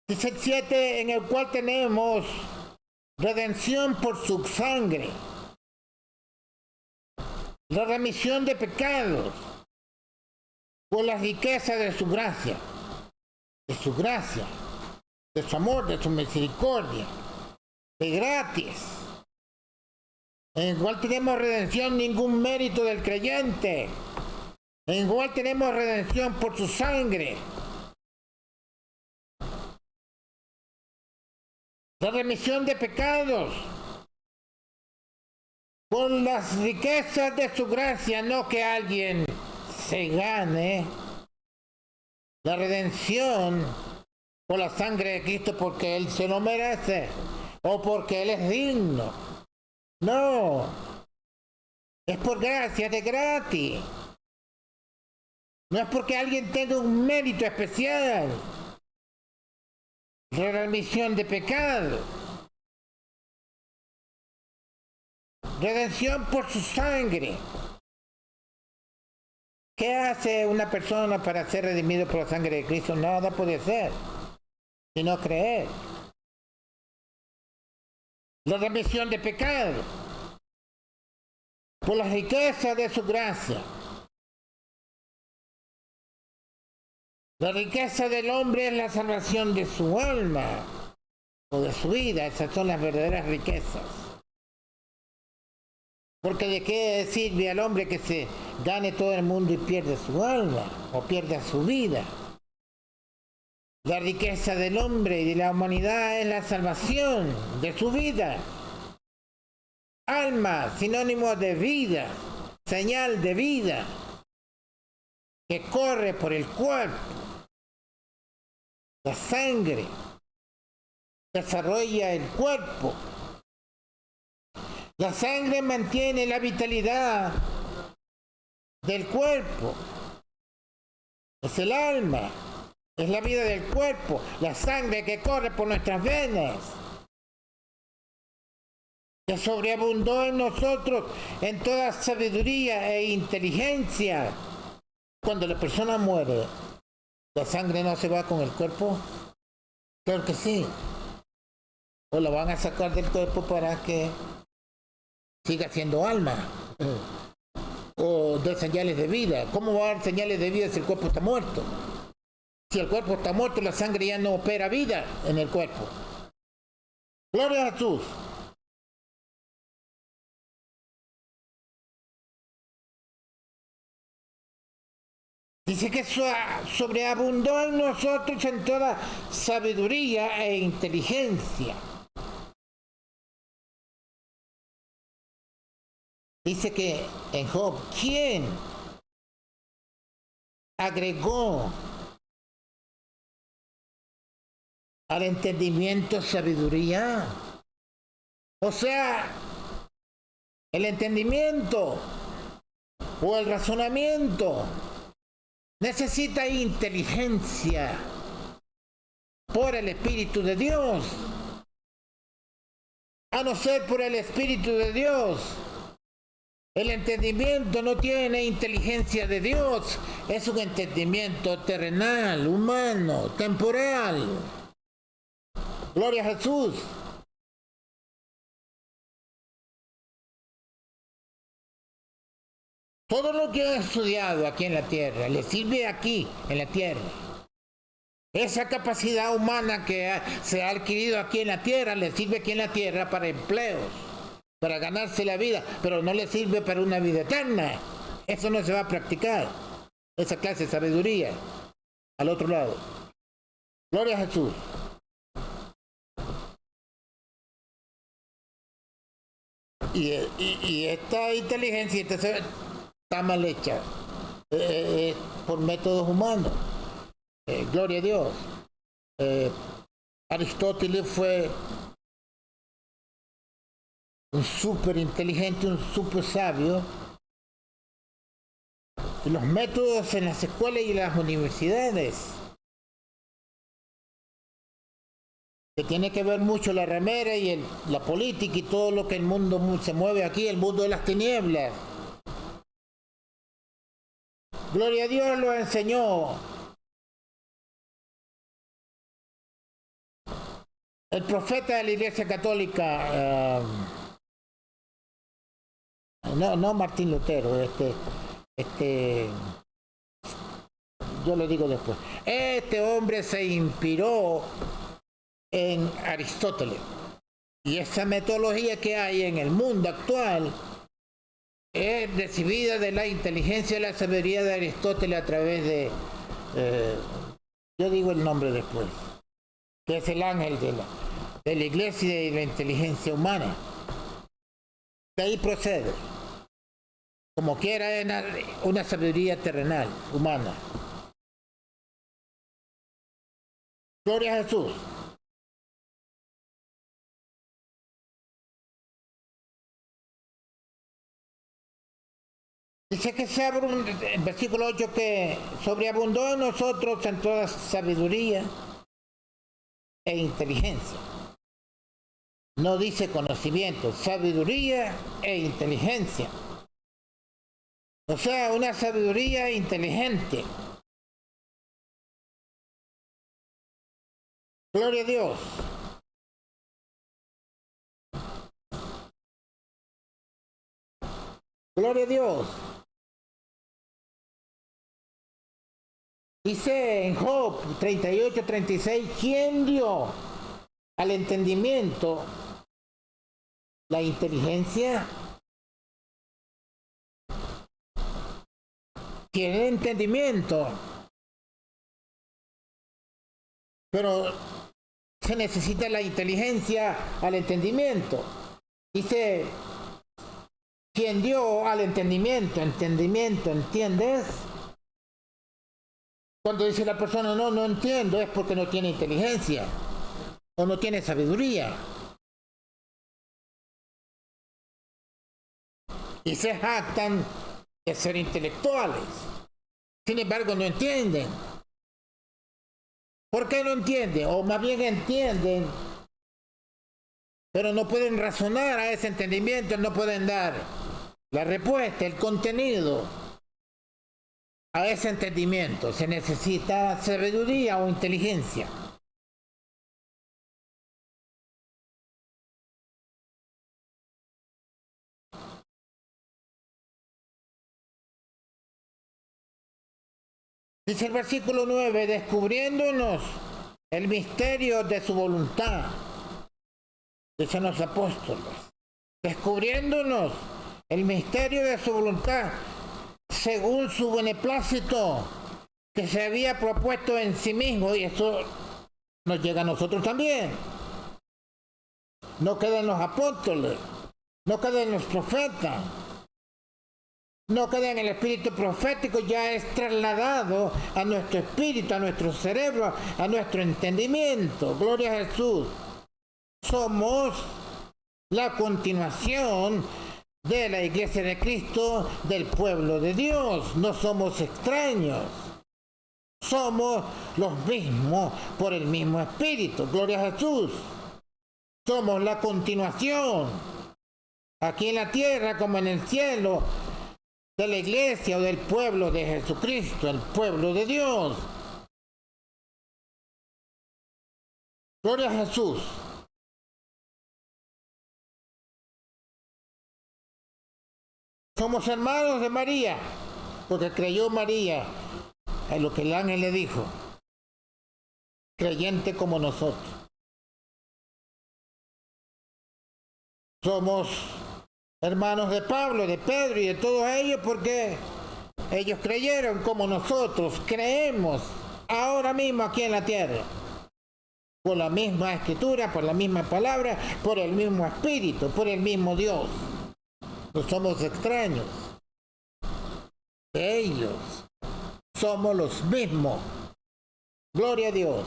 Dice el 7, en el cual tenemos redención por su sangre, la remisión de pecados, por la riqueza de su gracia, de su amor, de su misericordia, de gratis, en el cual tenemos redención, ningún mérito del creyente, en el cual tenemos redención por su sangre. La remisión de pecados por las riquezas de su gracia, no que alguien se gane la redención por la sangre de Cristo porque Él se lo merece o porque Él es digno. No, es por gracia, de gratis. No es porque alguien tenga un mérito especial. La remisión de pecado. Redención por su sangre. ¿Qué hace una persona para ser redimido por la sangre de Cristo? Nada puede hacer, sino creer. La remisión de pecado. Por la riqueza de su gracia. La riqueza del hombre es la salvación de su alma o de su vida. Esas son las verdaderas riquezas. Porque de qué sirve al hombre que se gane todo el mundo y pierde su alma o pierda su vida. La riqueza del hombre y de la humanidad es la salvación de su vida. Alma, sinónimo de vida, señal de vida, que corre por el cuerpo. La sangre desarrolla el cuerpo. La sangre mantiene la vitalidad del cuerpo. Es el alma, es la vida del cuerpo, la sangre que corre por nuestras venas, que sobreabundó en nosotros en toda sabiduría e inteligencia. Cuando la persona muere, ¿la sangre no se va con el cuerpo? Claro que sí. O la van a sacar del cuerpo para que siga siendo alma. O de señales de vida. ¿Cómo va a dar señales de vida si el cuerpo está muerto? Si el cuerpo está muerto, la sangre ya no opera vida en el cuerpo. Gloria a Jesús. Dice que sobreabundó en nosotros en toda sabiduría e inteligencia. Dice que en Job, ¿quién agregó al entendimiento sabiduría? O sea, el entendimiento o el razonamiento necesita inteligencia por el Espíritu de Dios. A no ser por el Espíritu de Dios, el entendimiento no tiene inteligencia de Dios. Es un entendimiento terrenal, humano, temporal. Gloria a Jesús. Todo lo que he estudiado aquí en la tierra le sirve aquí en la tierra. Esa capacidad humana que se ha adquirido aquí en la tierra le sirve aquí en la tierra para empleos, para ganarse la vida, pero no le sirve para una vida eterna. Eso no se va a practicar. Esa clase de sabiduría al otro lado. Gloria a Jesús. Y esta inteligencia está mal hecha por métodos humanos. Gloria a Dios. Aristóteles fue un súper inteligente, un súper sabio. Y los métodos en las escuelas y las universidades, que tiene que ver mucho la remera y la política y todo lo que el mundo se mueve aquí, el mundo de las tinieblas. Gloria a Dios lo enseñó. El profeta de la Iglesia Católica, no Martín Lutero, yo lo digo después. Este hombre se inspiró en Aristóteles. Y esa metodología que hay en el mundo actual es recibida de la inteligencia y la sabiduría de Aristóteles a través de, yo digo el nombre después, que es el ángel de la iglesia y de la inteligencia humana. De ahí procede. Como quiera, una sabiduría terrenal, humana. Gloria a Jesús. Dice que se abre en versículo 8 que sobreabundó en nosotros en toda sabiduría e inteligencia. No dice conocimiento, sabiduría e inteligencia. O sea, una sabiduría inteligente. Gloria a Dios. Gloria a Dios. Dice en Job 38:36, ¿quién dio al entendimiento la inteligencia? Tiene entendimiento, pero se necesita la inteligencia al entendimiento. Dice, ¿quién dio al entendimiento? Entendimiento, ¿entiendes? Cuando dice la persona, no entiendo, es porque no tiene inteligencia o no tiene sabiduría. Y se jactan de ser intelectuales. Sin embargo, no entienden. ¿Por qué no entienden? O más bien entienden, pero no pueden razonar a ese entendimiento, no pueden dar la respuesta, el contenido a ese entendimiento. Se necesita sabiduría o inteligencia. Dice el versículo 9, descubriéndonos el misterio de su voluntad. Dicen los apóstoles, descubriéndonos el misterio de su voluntad, según su beneplácito, que se había propuesto en sí mismo, y eso nos llega a nosotros también. No queda en los apóstoles, no queda en los profetas, no queda en el espíritu profético, ya es trasladado a nuestro espíritu, a nuestro cerebro, a nuestro entendimiento. Gloria a Jesús. Somos la continuación de la iglesia de Cristo, del pueblo de Dios. No somos extraños. Somos los mismos por el mismo espíritu. Gloria a Jesús. Somos la continuación, aquí en la tierra como en el cielo, de la iglesia o del pueblo de Jesucristo, el pueblo de Dios. Gloria a Jesús. Somos hermanos de María, porque creyó María en lo que el ángel le dijo, creyente como nosotros. Somos hermanos de Pablo, de Pedro y de todos ellos porque ellos creyeron como nosotros creemos ahora mismo aquí en la tierra. Por la misma escritura, por la misma palabra, por el mismo espíritu, por el mismo Dios. No somos extraños de ellos. Somos los mismos. Gloria a Dios.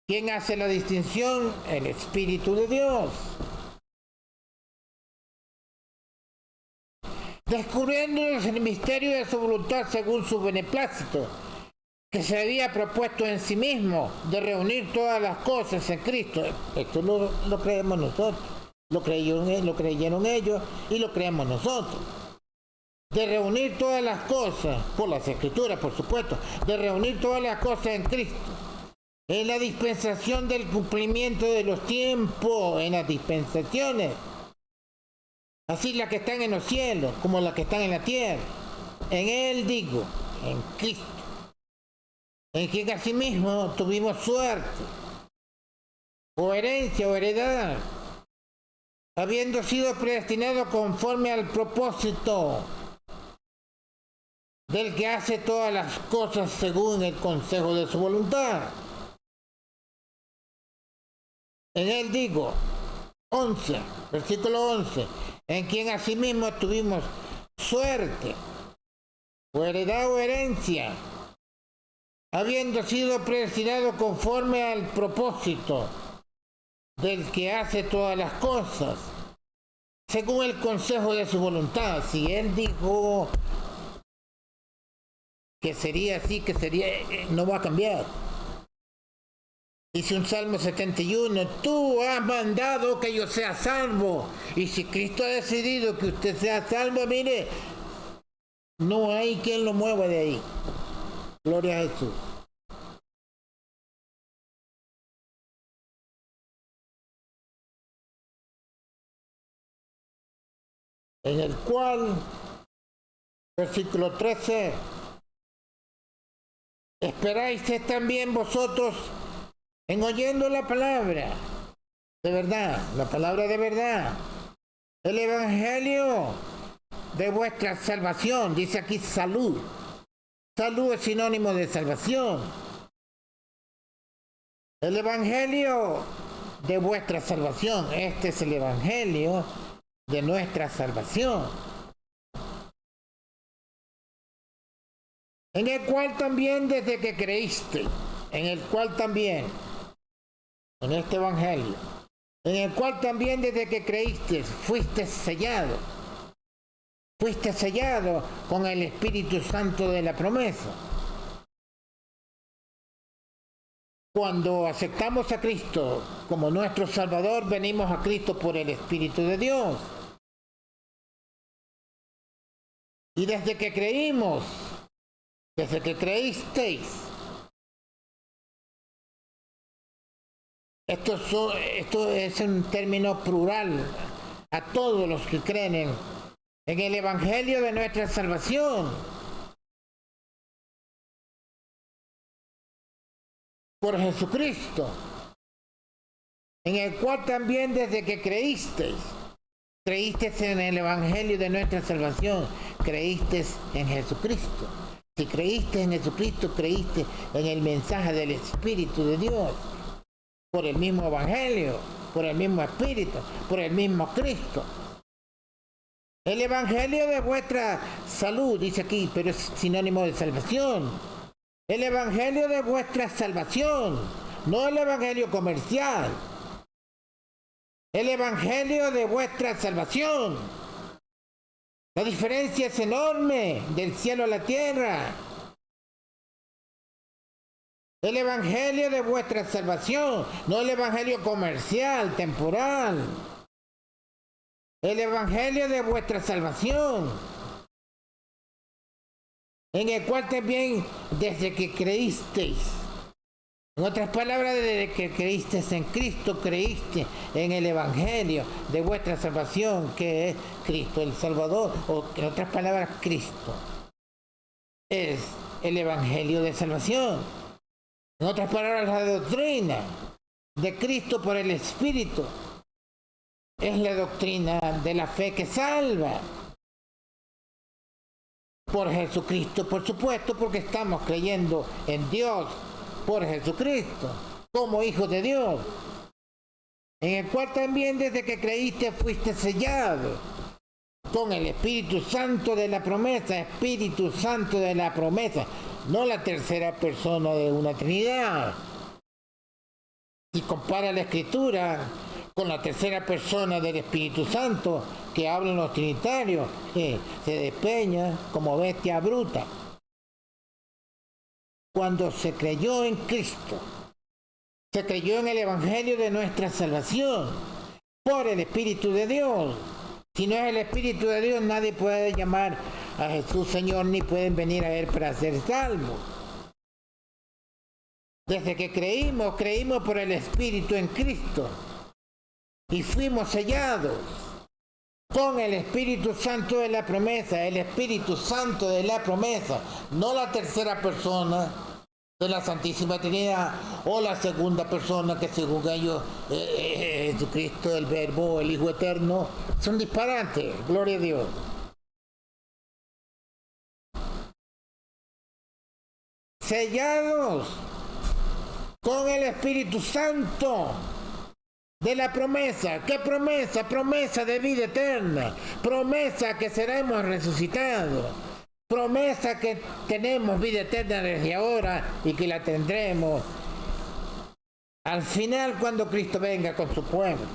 ¿Quién hace la distinción? El Espíritu de Dios. Descubriéndonos el misterio de su voluntad según su beneplácito, que se había propuesto en sí mismo de reunir todas las cosas en Cristo. Esto lo creemos nosotros, lo creyeron ellos y lo creemos nosotros. De reunir todas las cosas, por las Escrituras, por supuesto, de reunir todas las cosas en Cristo. En la dispensación del cumplimiento de los tiempos, en las dispensaciones, así las que están en los cielos como las que están en la tierra. En Él digo, en Cristo, en quien asimismo tuvimos suerte, o herencia o heredad, habiendo sido predestinados conforme al propósito del que hace todas las cosas según el consejo de su voluntad. En él digo, 11, versículo 11, en quien asimismo tuvimos suerte, o heredad o herencia, habiendo sido predestinado conforme al propósito del que hace todas las cosas, según el consejo de su voluntad. Si él dijo que sería así, que sería, no va a cambiar. Dice un Salmo 71, tú has mandado que yo sea salvo. Y si Cristo ha decidido que usted sea salvo, mire, no hay quien lo mueva de ahí. Gloria a Jesús. En el cual, versículo 13, esperáis también vosotros en oyendo la palabra de verdad, la palabra de verdad, el evangelio de vuestra salvación. Dice aquí salud. Salud es sinónimo de salvación. El evangelio de vuestra salvación. Este es el evangelio de nuestra salvación. En el cual también desde que creíste, en el cual también, en este evangelio, en el cual también desde que creíste fuiste sellado con el Espíritu Santo de la promesa. Cuando aceptamos a Cristo como nuestro Salvador, venimos a Cristo por el Espíritu de Dios. Y desde que creímos, desde que creísteis, esto es un término plural a todos los que creen en el Evangelio de nuestra salvación. Por Jesucristo, en el cual también desde que creísteis en el Evangelio de nuestra salvación, creíste en Jesucristo. Si creíste en Jesucristo, creíste en el mensaje del Espíritu de Dios. Por el mismo Evangelio, por el mismo Espíritu, por el mismo Cristo. El Evangelio de vuestra salud, dice aquí, pero es sinónimo de salvación. El Evangelio de vuestra salvación, no el Evangelio comercial. El Evangelio de vuestra salvación. La diferencia es enorme del cielo a la tierra. El Evangelio de vuestra salvación, no el Evangelio comercial, temporal. El Evangelio de vuestra salvación, en el cual también desde que creísteis, en otras palabras, desde que creísteis en Cristo, creíste en el Evangelio de vuestra salvación, que es Cristo el Salvador, o en otras palabras, Cristo es el Evangelio de salvación. En otras palabras, la doctrina de Cristo por el Espíritu es la doctrina de la fe que salva. Por Jesucristo, por supuesto, porque estamos creyendo en Dios por Jesucristo, como hijos de Dios, en el cual también desde que creíste fuiste sellado con el Espíritu Santo de la promesa. Espíritu Santo de la promesa, no la tercera persona de una Trinidad. Si compara la Escritura con la tercera persona del Espíritu Santo que hablan los trinitarios, se despeña como bestia bruta. Cuando se creyó en Cristo, se creyó en el Evangelio de nuestra salvación por el Espíritu de Dios. Si no es el Espíritu de Dios, nadie puede llamar a Jesús Señor, ni pueden venir a Él para ser salvos. Desde que creímos por el Espíritu en Cristo y fuimos sellados con el Espíritu Santo de la promesa. El Espíritu Santo de la promesa, no la tercera persona de la Santísima Trinidad o la segunda persona que según ellos Jesucristo, el Verbo, el Hijo Eterno, son disparates. Gloria a Dios. sellados con el Espíritu Santo de la promesa. ¿Qué promesa? Promesa de vida eterna, promesa que seremos resucitados, promesa que tenemos vida eterna desde ahora y que la tendremos al final cuando Cristo venga con su pueblo.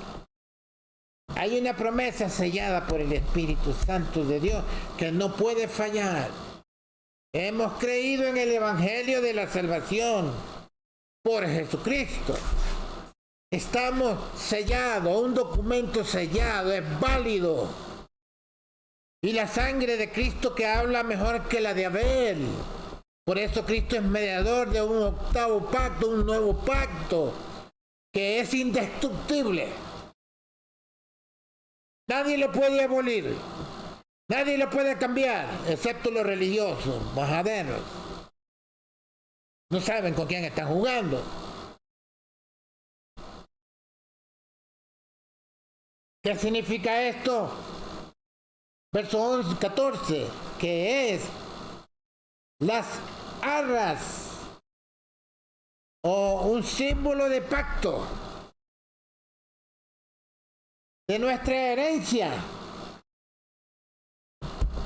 Hay una promesa sellada por el Espíritu Santo de Dios que no puede fallar. Hemos creído en el Evangelio de la salvación por Jesucristo. Estamos sellados, un documento sellado, es válido. Y la sangre de Cristo que habla mejor que la de Abel. Por eso Cristo es mediador de un octavo pacto, un nuevo pacto, que es indestructible. Nadie lo puede abolir, nadie lo puede cambiar, excepto los religiosos, majaderos. No saben con quién están jugando. ¿Qué significa esto? Verso 11, 14, que es las arras o un símbolo de pacto de nuestra herencia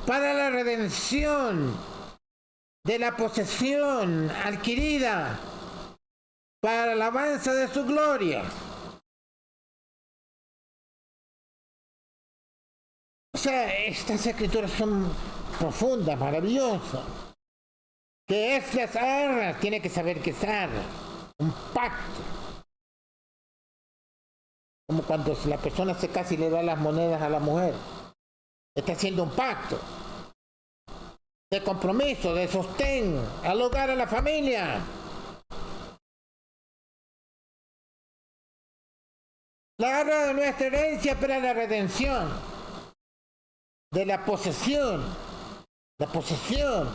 para la redención de la posesión adquirida para la alabanza de su gloria. O sea, estas escrituras son profundas, maravillosas. Que esas arras tiene que saber que es arras, un pacto. Como cuando la persona se casa y le da las monedas a la mujer. Está haciendo un pacto de compromiso, de sostén al hogar, a la familia. La arra de nuestra herencia para la redención de la posesión. La posesión.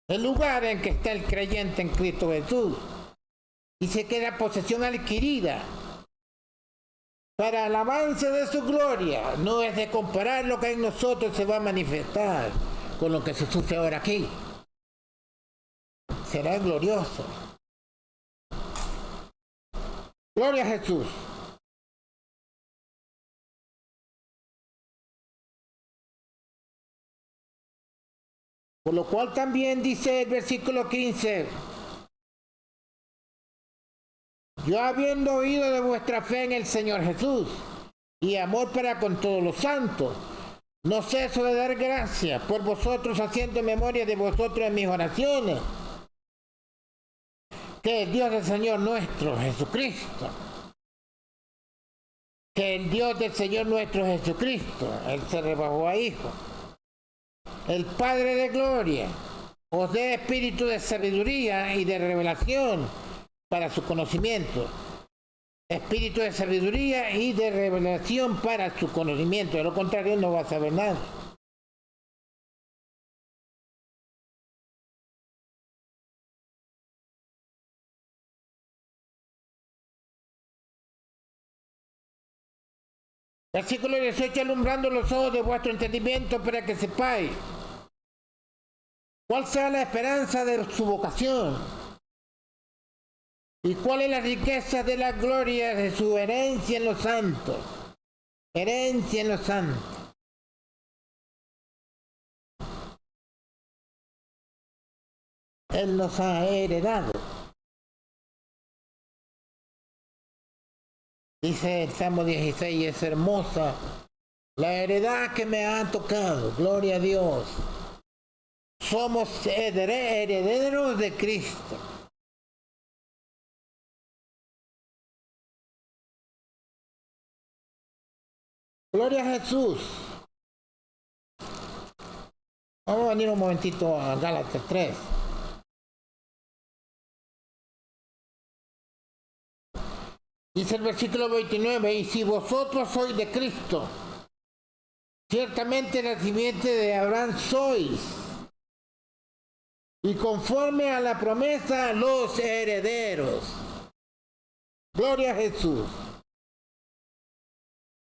El lugar en que está el creyente en Cristo Jesús. Dice que la posesión adquirida para el avance de su gloria. No es de comparar lo que en nosotros se va a manifestar con lo que se sufre ahora aquí. Será glorioso. Gloria a Jesús. Por lo cual también dice el versículo 15. Yo habiendo oído de vuestra fe en el Señor Jesús y amor para con todos los santos, no ceso de dar gracias por vosotros, haciendo memoria de vosotros en mis oraciones. Que el Dios del Señor nuestro Jesucristo, que el Dios del Señor nuestro Jesucristo, Él se rebajó a hijo, el Padre de gloria, os dé espíritu de sabiduría y de revelación para su conocimiento. Espíritu de sabiduría y de revelación para su conocimiento. De lo contrario no va a saber nada. Versículo 18, alumbrando los ojos de vuestro entendimiento para que sepáis cuál sea la esperanza de su vocación y cuál es la riqueza de la gloria de su herencia en los santos. Herencia en los santos. Él nos ha heredado. Dice el Salmo 16, es hermosa la heredad que me ha tocado. Gloria a Dios. Somos herederos de Cristo. Gloria a Jesús. Vamos a venir un momentito a Gálatas 3. Dice el versículo 29, y si vosotros sois de Cristo, ciertamente la simiente de Abraham sois, y conforme a la promesa los herederos. Gloria a Jesús.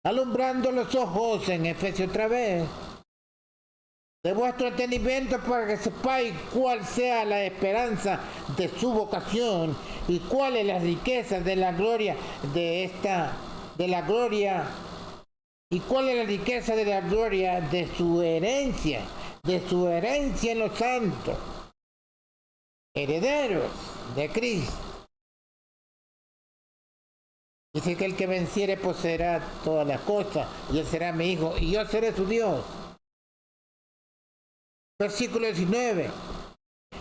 Alumbrando los ojos en Efesios otra vez. de vuestro entendimiento para que sepáis cuál sea la esperanza de su vocación y cuáles las riquezas de la gloria y cuál es la riqueza de la gloria de su herencia en los santos, herederos de Cristo. Dice que el que venciere poseerá todas las cosas, y él será mi hijo, y yo seré su Dios. Versículo 19.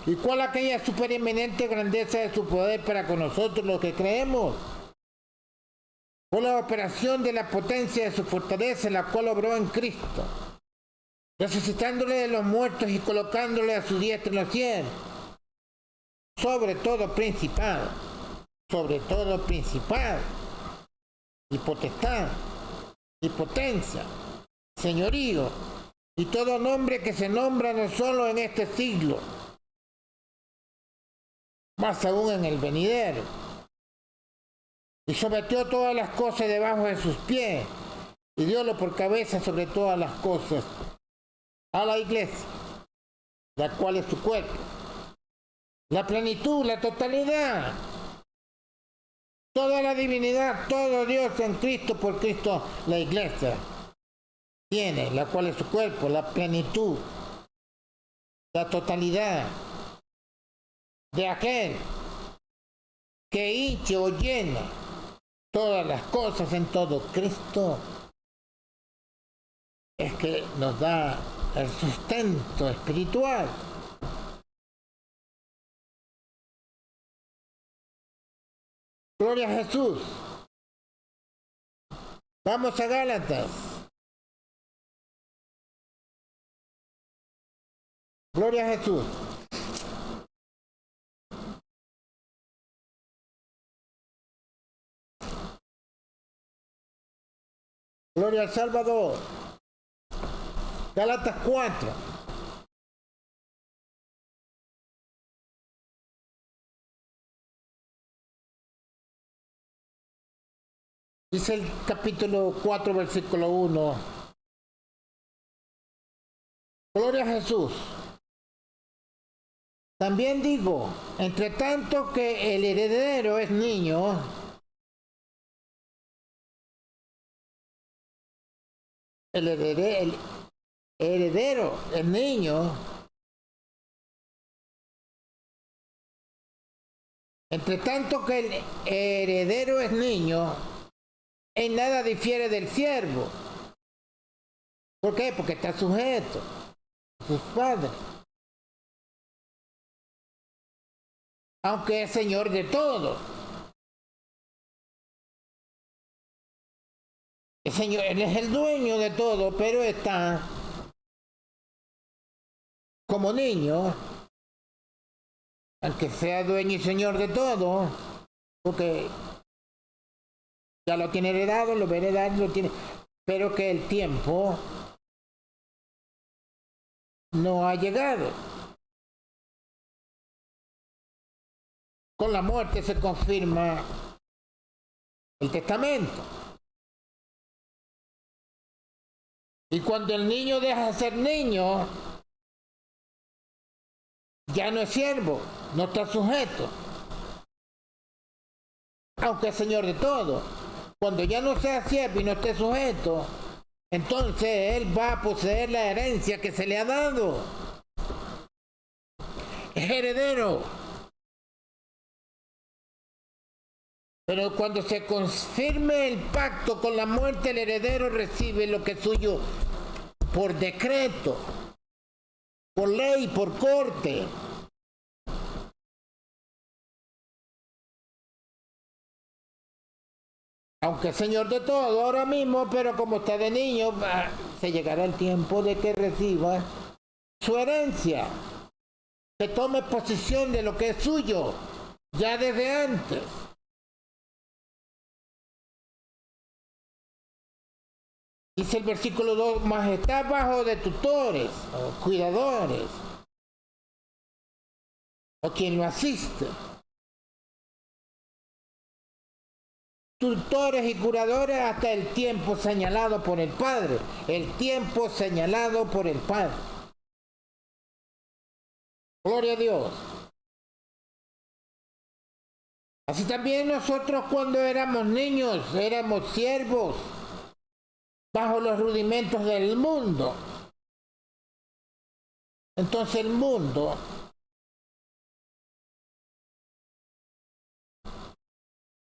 ¿Y cuál aquella supereminente grandeza de su poder para con nosotros los que creemos? Por la operación de la potencia de su fortaleza, la cual obró en Cristo, resucitándole de los muertos y colocándole a su diestra en los cielos, sobre todo principado, y potestad, y potencia, señorío, y todo nombre que se nombra no solo en este siglo, más aún en el venidero. Y sometió todas las cosas debajo de sus pies, y diólo por cabeza sobre todas las cosas a la iglesia, la cual es su cuerpo, la plenitud, la totalidad, toda la divinidad, todo Dios en Cristo, por Cristo la iglesia tiene, la cual es su cuerpo, la plenitud, la totalidad de aquel que hinche o llena todas las cosas en todo. Cristo es que nos da el sustento espiritual. Gloria a Jesús. Vamos a Gálatas. Gloria a Jesús. Gloria al Salvador. Gálatas 4. Dice el capítulo 4, versículo 1. Gloria a Jesús. También digo, entre tanto que el heredero es niño, el heredero es niño, entre tanto que el heredero es niño, en nada difiere del siervo. ¿Por qué? Porque está sujeto a sus padres, aunque es señor de todo. El Señor, Él es el dueño de todo, pero está como niño, aunque sea dueño y señor de todo, porque ya lo tiene heredado, lo va a heredar, lo tiene, pero que el tiempo no ha llegado. Con la muerte se confirma el testamento. Y cuando el niño deja de ser niño, ya no es siervo, no está sujeto, aunque es señor de todo. Cuando ya no sea siervo y no esté sujeto, entonces él va a poseer la herencia que se le ha dado. Es heredero. Pero cuando se confirme el pacto con la muerte, el heredero recibe lo que es suyo por decreto, por ley, por corte. Aunque es señor de todo ahora mismo, pero como está de niño, se llegará el tiempo de que reciba su herencia, que tome posesión de lo que es suyo, ya desde antes. Dice el versículo 2, mas está bajo de tutores o cuidadores, o quien lo asiste. Tutores y curadores hasta el tiempo señalado por el Padre. El tiempo señalado por el Padre. Gloria a Dios. Así también nosotros cuando éramos niños, éramos siervos bajo los rudimentos del mundo. Entonces el mundo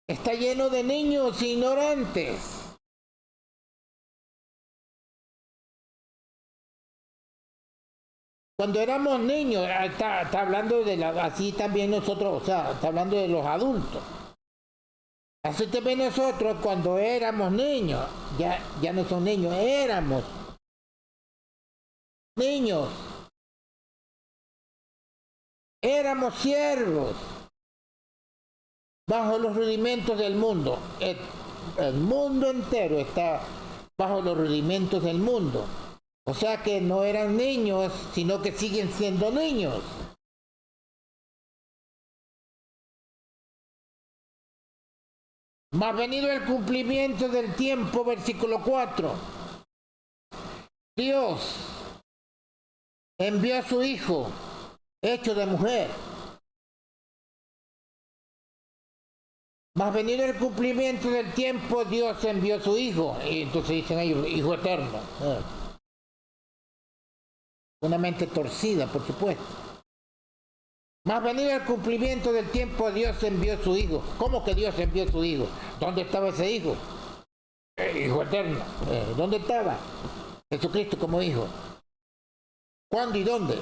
está lleno de niños ignorantes. Cuando éramos niños, está hablando de así también nosotros, o sea, está hablando de los adultos. Así también nosotros cuando éramos niños, ya no son niños, éramos niños, éramos siervos bajo los rudimentos del mundo. El mundo entero está bajo los rudimentos del mundo. O sea que no eran niños, sino que siguen siendo niños. Mas venido el cumplimiento del tiempo, versículo 4. Dios envió a su Hijo, hecho de mujer. Mas venido el cumplimiento del tiempo, Dios envió a su Hijo. Y entonces dicen ellos, Hijo eterno. Una mente torcida, por supuesto. Mas venido el cumplimiento del tiempo, Dios envió a su Hijo. ¿Cómo que Dios envió a su Hijo? ¿Dónde estaba ese Hijo? Hijo eterno. ¿Dónde estaba? Jesucristo como Hijo. ¿Cuándo y dónde?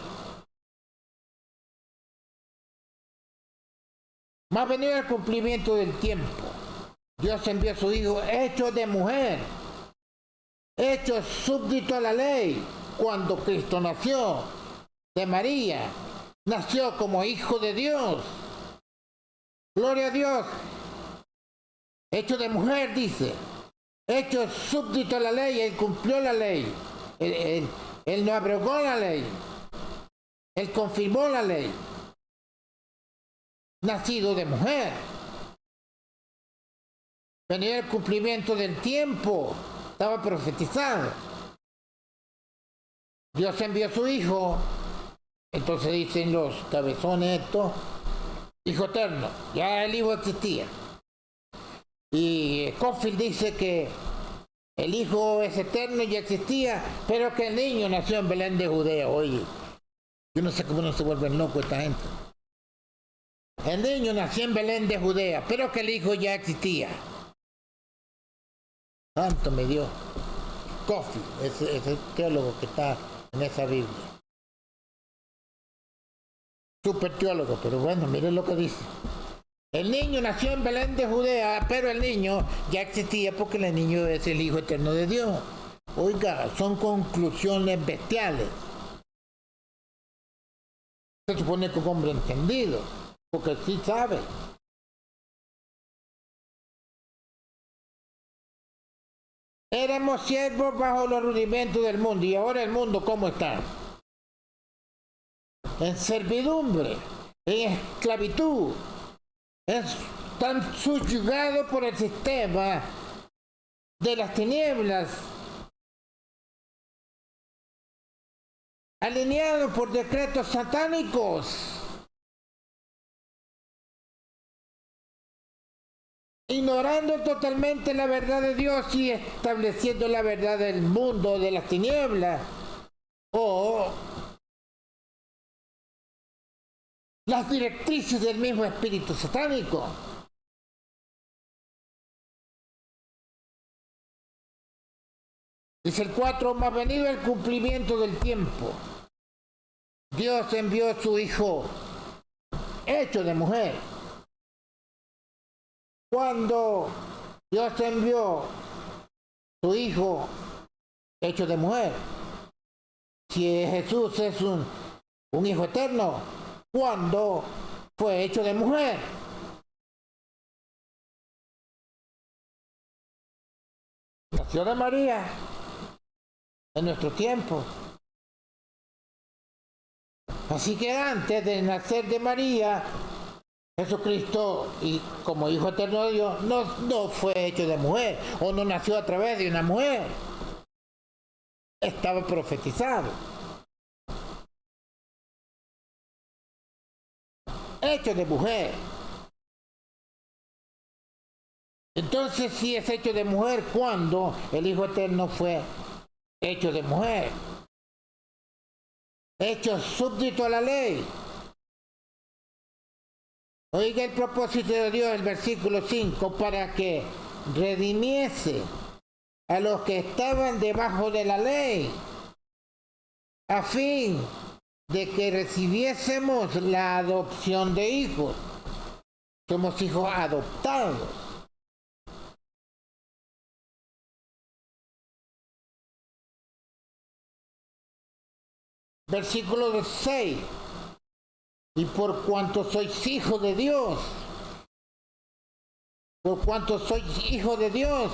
Mas venido el cumplimiento del tiempo, Dios envió a su Hijo hecho de mujer, hecho súbdito a la ley. Cuando Cristo nació de María, nació como Hijo de Dios. Gloria a Dios. Hecho de mujer, dice. Hecho súbdito a la ley, Él cumplió la ley. Él no abrogó la ley. Él confirmó la ley. Nacido de mujer. Venía el cumplimiento del tiempo. Estaba profetizado. Dios envió a su Hijo. Entonces dicen los cabezones estos, Hijo eterno. Ya el Hijo existía. Y Scofield dice que el Hijo es eterno, ya existía, pero que el niño nació en Belén de Judea. Oye, yo no sé cómo no se vuelven locos esta gente. El niño nació en Belén de Judea, pero que el Hijo ya existía. Santo me dio. Scofield, ese teólogo que está en esa Biblia. Super teólogo, pero bueno, miren lo que dice. El niño nació en Belén de Judea, pero el niño ya existía porque el niño es el Hijo eterno de Dios. Oiga, son conclusiones bestiales. Se supone que un hombre entendido, porque sí sabe. Éramos siervos bajo los rudimentos del mundo. ¿Y ahora el mundo cómo está? En servidumbre, en esclavitud. Están subyugados por el sistema de las tinieblas, alineados por decretos satánicos, ignorando totalmente la verdad de Dios y estableciendo la verdad del mundo, de las tinieblas, o las directrices del mismo espíritu satánico. Dice el 4, más venido el cumplimiento del tiempo. Dios envió a su Hijo, hecho de mujer. Cuando Dios envió su Hijo, hecho de mujer, si Jesús es un Hijo eterno, cuando fue hecho de mujer. Nació de María en nuestro tiempo. Así que antes de nacer de María, Jesucristo, y como Hijo eterno de Dios, no fue hecho de mujer, o no nació a través de una mujer. Estaba profetizado. hecho de mujer. Entonces sí es hecho de mujer cuando el Hijo Eterno fue hecho de mujer, hecho súbdito a la ley. Oiga el propósito de Dios, el versículo 5, para que redimiese a los que estaban debajo de la ley, a fin de que recibiésemos la adopción de hijos. Somos hijos adoptados. Versículo 6. Y por cuanto sois hijos de Dios, por cuanto sois hijos de Dios,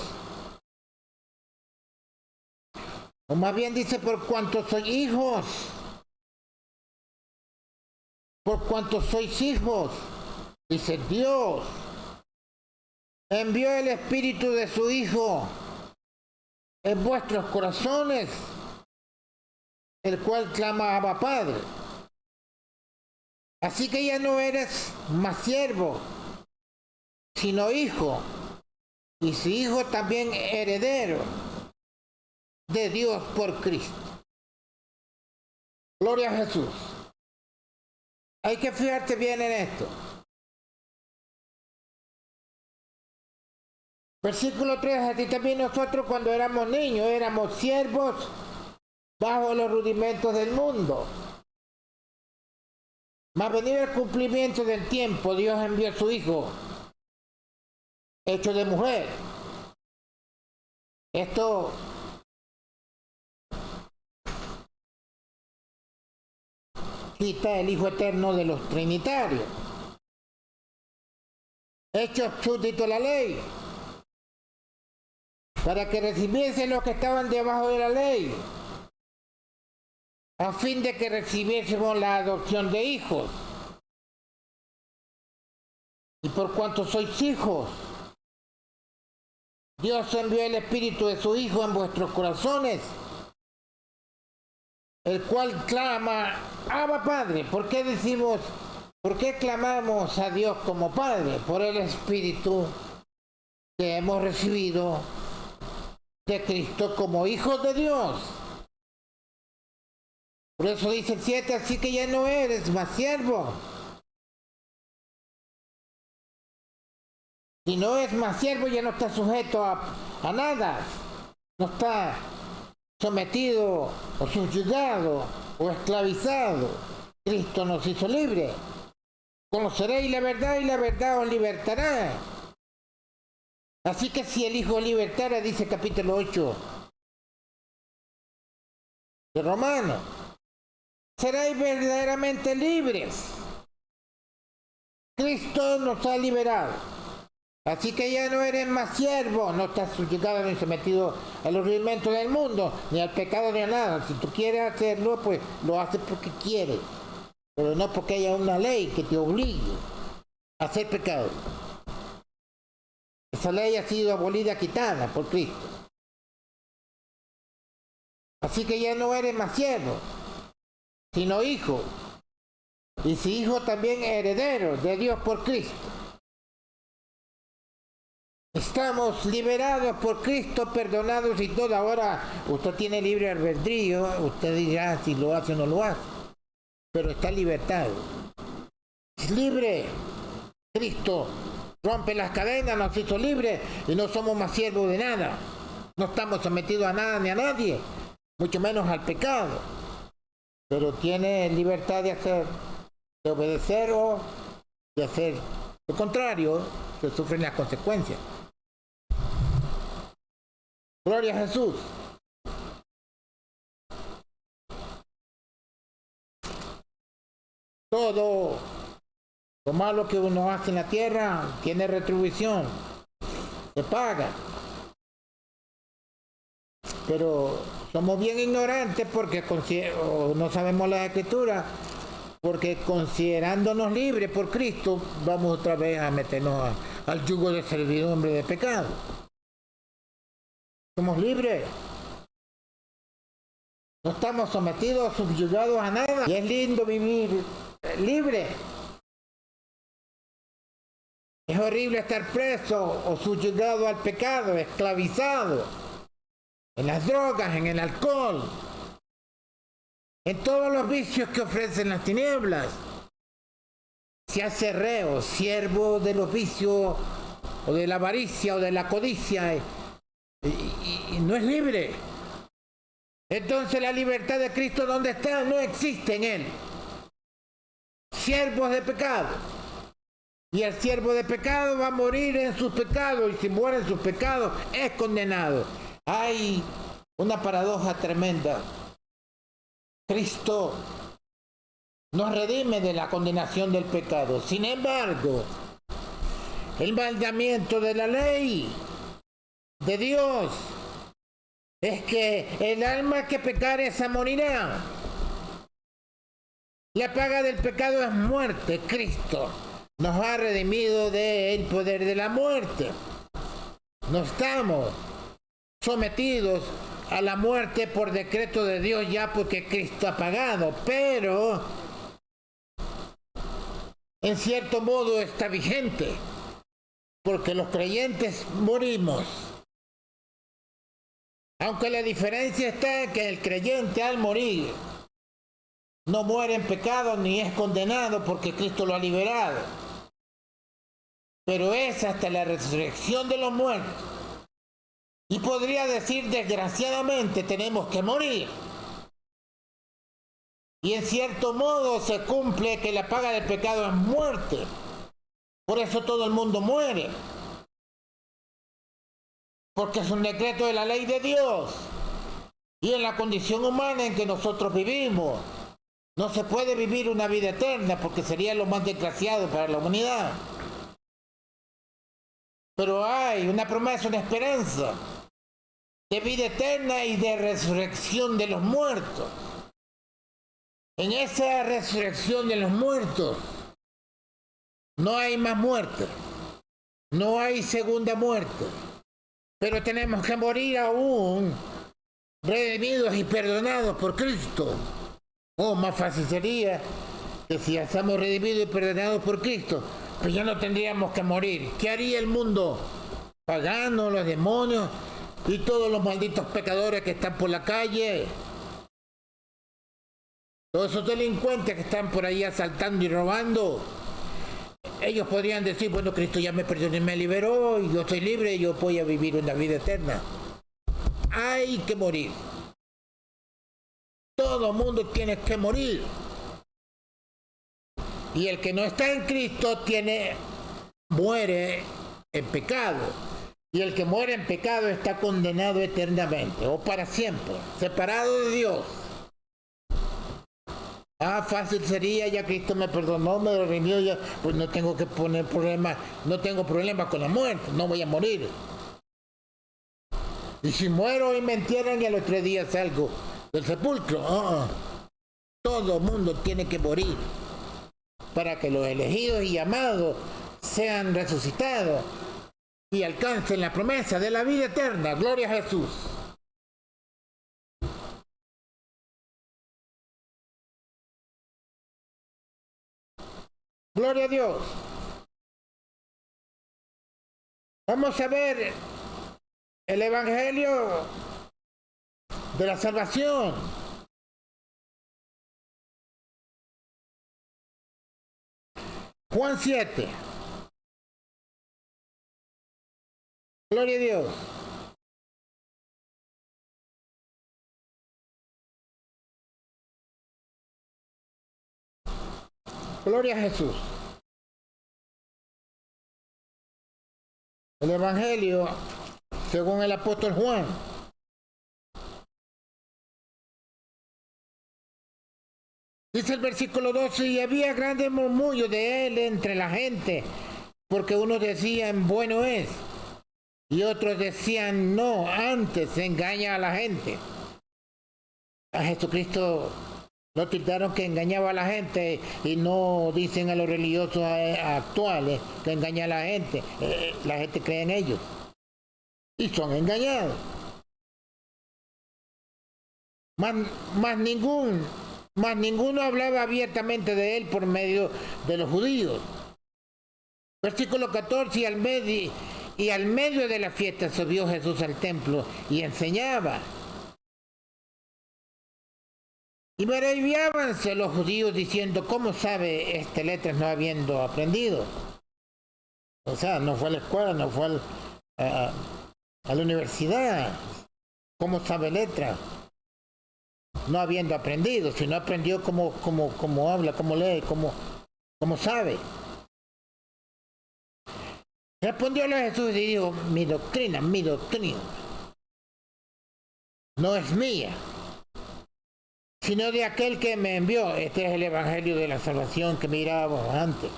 o más bien dice por cuanto sois hijos, por cuanto sois hijos, dice Dios, envió el Espíritu de su Hijo en vuestros corazones, el cual clama Abba Padre. Así que ya no eres más siervo, sino hijo, y si hijo también heredero de Dios por Cristo. Gloria a Jesús. Hay que fijarte bien en esto. Versículo 3, así también nosotros cuando éramos niños, éramos siervos bajo los rudimentos del mundo. Mas venido el cumplimiento del tiempo, Dios envió a su Hijo, hecho de mujer. Esto cita el Hijo Eterno de los Trinitarios. Hecho súbdito a la ley, para que recibiesen los que estaban debajo de la ley, a fin de que recibiésemos la adopción de hijos. Y por cuanto sois hijos, Dios envió el Espíritu de su Hijo en vuestros corazones, el cual clama, Abba Padre. ¿Por qué decimos, por qué clamamos a Dios como Padre? Por el Espíritu que hemos recibido de Cristo como hijos de Dios. Por eso dice el 7, así que ya no eres más siervo. Si no es más siervo, ya no está sujeto a nada. No está sometido o subyugado o esclavizado. Cristo nos hizo libres. Conoceréis la verdad y la verdad os libertará. Así que si el Hijo libertara, dice capítulo 8 de Romanos, seréis verdaderamente libres. Cristo nos ha liberado. Así que ya no eres más siervo, no estás subyugado ni sometido a los rudimentos del mundo, ni al pecado ni a nada. Si tú quieres hacerlo, pues lo haces porque quieres, pero no porque haya una ley que te obligue a hacer pecado. Esa ley ha sido abolida, quitada por Cristo. Así que ya no eres más siervo, sino hijo. Y si hijo, también heredero de Dios por Cristo. Estamos liberados por Cristo, perdonados y todo. Ahora usted tiene libre albedrío, usted dirá si lo hace o no lo hace, pero está libertado. Es libre. Cristo rompe las cadenas, nos hizo libres y no somos más siervos de nada. No estamos sometidos a nada ni a nadie, mucho menos al pecado. Pero tiene libertad de hacer, de obedecer o de hacer lo contrario, se sufren las consecuencias. Gloria a Jesús. Todo lo malo que uno hace en la tierra tiene retribución, se paga. Pero somos bien ignorantes porque no sabemos la Escritura, porque considerándonos libres por Cristo, vamos otra vez a meternos al yugo de servidumbre de pecado. Somos libres. No estamos sometidos, subyugados a nada. Y es lindo vivir libre. Es horrible estar preso o subyugado al pecado, esclavizado en las drogas, en el alcohol, en todos los vicios que ofrecen las tinieblas. Se hace reo, siervo de los vicios o de la avaricia o de la codicia y no es libre. Entonces la libertad de Cristo, ¿dónde está? No existe en él. Siervos de pecado. Y el siervo de pecado va a morir en sus pecados, y si muere en sus pecados es condenado. Hay una paradoja tremenda. Cristo nos redime de la condenación del pecado. Sin embargo, el mandamiento de la ley de Dios es que el alma que pecare esa morirá. La paga del pecado es muerte. Cristo nos ha redimido del poder de la muerte. No estamos sometidos a la muerte por decreto de Dios ya porque Cristo ha pagado, pero en cierto modo está vigente, porque los creyentes morimos. Aunque la diferencia está en que el creyente al morir no muere en pecado ni es condenado porque Cristo lo ha liberado. Pero es hasta la resurrección de los muertos. Y podría decir, desgraciadamente, tenemos que morir. Y en cierto modo se cumple que la paga del pecado es muerte. Por eso todo el mundo muere. Porque es un decreto de la ley de Dios. Y en la condición humana en que nosotros vivimos, no se puede vivir una vida eterna porque sería lo más desgraciado para la humanidad. Pero hay una promesa, una esperanza de vida eterna y de resurrección de los muertos. En esa resurrección de los muertos no hay más muerte, no hay segunda muerte, pero tenemos que morir aún redimidos y perdonados por Cristo. Más fácil sería que si ya estamos redimidos y perdonados por Cristo, pues ya no tendríamos que morir. ¿Qué haría el mundo pagano, los demonios y todos los malditos pecadores que están por la calle? Todos esos delincuentes que están por ahí asaltando y robando. Ellos podrían decir, bueno, Cristo ya me perdonó y me liberó, y yo estoy libre y yo voy a vivir una vida eterna. Hay que morir. Todo mundo tiene que morir. Y el que no está en Cristo muere en pecado. Y el que muere en pecado está condenado eternamente o para siempre, separado de Dios. Fácil sería, ya Cristo me perdonó, me redimió, ya, pues no tengo que poner problemas, no tengo problemas con la muerte, no voy a morir. Y si muero y me entierran y a los 3 días salgo del sepulcro, todo el mundo tiene que morir para que los elegidos y llamados sean resucitados y alcancen la promesa de la vida eterna. Gloria a Jesús. Gloria a Dios. Vamos a ver el Evangelio de la salvación. Juan 7. Gloria a Dios. Gloria a Jesús. El Evangelio según el apóstol Juan. Dice el versículo 12, y había grande murmullo de él entre la gente, porque unos decían, bueno es, y otros decían, no, antes engaña a la gente. A Jesucristo lo tildaron que engañaba a la gente y no dicen a los religiosos actuales que engaña a la gente. La gente cree en ellos y son engañados. Más ninguno hablaba abiertamente de él por medio de los judíos. Versículo 14, y al medio de la fiesta subió Jesús al templo y enseñaba. Y maravillábanse los judíos diciendo, ¿cómo sabe letras no habiendo aprendido? O sea, no fue a la escuela, no fue a la universidad. ¿Cómo sabe letras? No habiendo aprendido, si no aprendió cómo habla, cómo lee, cómo sabe. Respondióle Jesús y dijo, mi doctrina no es mía, sino de aquel que me envió. Este es el evangelio de la salvación que mirábamos antes.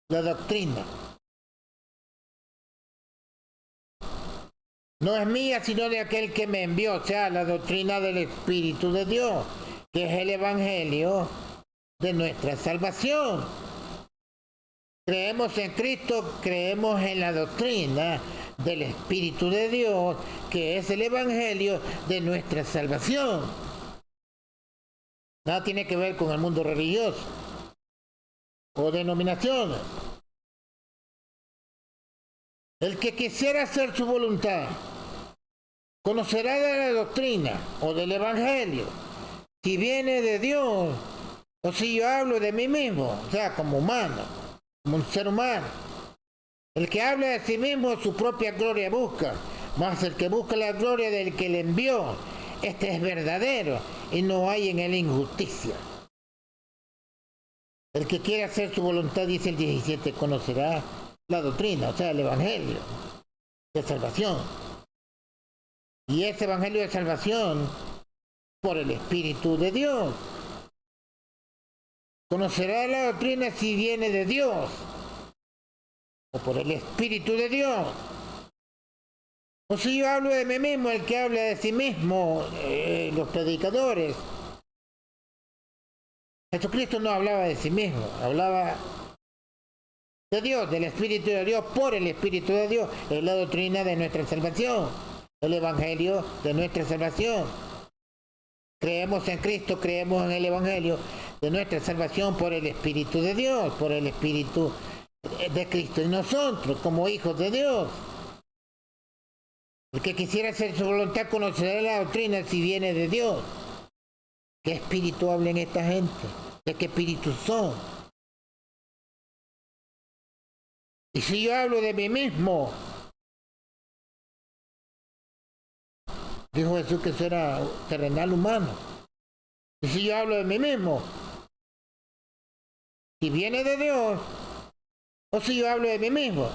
La doctrina no es mía, sino de aquel que me envió. O sea, la doctrina del Espíritu de Dios, que es el evangelio de nuestra salvación. Creemos en Cristo, creemos en la doctrina del Espíritu de Dios, que es el evangelio de nuestra salvación. Nada tiene que ver con el mundo religioso o denominaciones. El que quisiera hacer su voluntad conocerá de la doctrina o del evangelio, si viene de Dios o si yo hablo de mí mismo, o sea, como humano, como un ser humano. El que habla de sí mismo su propia gloria busca, mas el que busca la gloria del que le envió, este es verdadero y no hay en él injusticia. El que quiere hacer su voluntad, dice el 17, conocerá la doctrina, o sea, el evangelio de salvación. Y ese evangelio de salvación por el Espíritu de Dios. Conocerá la doctrina si viene de Dios o por el Espíritu de Dios. O si yo hablo de mí mismo, el que habla de sí mismo, los predicadores. Jesucristo no hablaba de sí mismo, hablaba de Dios, del Espíritu de Dios, por el Espíritu de Dios. Es la doctrina de nuestra salvación, el evangelio de nuestra salvación. Creemos en Cristo, creemos en el evangelio de nuestra salvación por el Espíritu de Dios, por el Espíritu de Cristo en nosotros, como hijos de Dios. El que quisiera hacer su voluntad conocerá la doctrina si viene de Dios. ¿Qué espíritu hablan esta gente? ¿De qué espíritu son? Y si yo hablo de mí mismo, dijo Jesús que eso era terrenal humano. Y si yo hablo de mí mismo, si viene de Dios, o si yo hablo de mí mismo.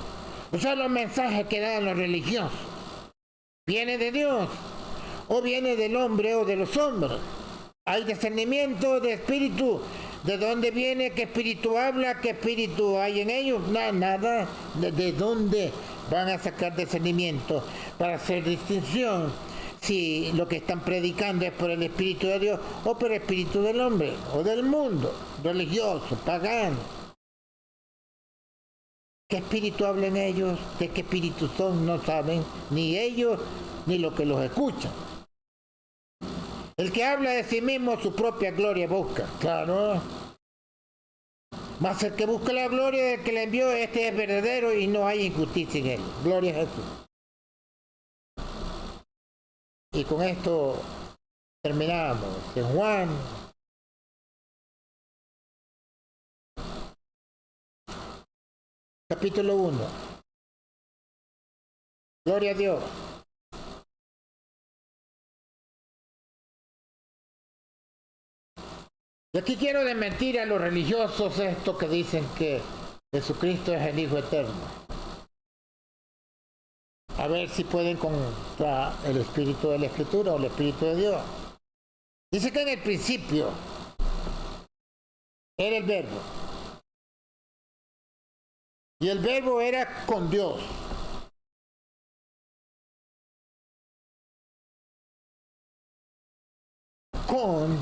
O sea, los mensajes que dan los religiosos. ¿Viene de Dios? ¿O viene del hombre o de los hombres? Hay discernimiento de espíritu. ¿De dónde viene? ¿Qué espíritu habla? ¿Qué espíritu hay en ellos? Nada. ¿De dónde van a sacar discernimiento para hacer distinción? Si lo que están predicando es por el Espíritu de Dios o por el Espíritu del hombre o del mundo religioso, pagano. ¿Qué espíritu hablan ellos? ¿De qué espíritu son? No saben ni ellos ni los que los escuchan. El que habla de sí mismo su propia gloria busca. Claro. Mas el que busca la gloria del que le envió, este es verdadero y no hay injusticia en él. Gloria a Jesús. Y con esto terminamos. En Juan capítulo 1. Gloria a Dios. Y aquí quiero desmentir a los religiosos esto que dicen que Jesucristo es el Hijo Eterno. A ver si pueden contra el Espíritu de la Escritura o el Espíritu de Dios. Dice que en el principio era el Verbo. Y el Verbo era con Dios. Con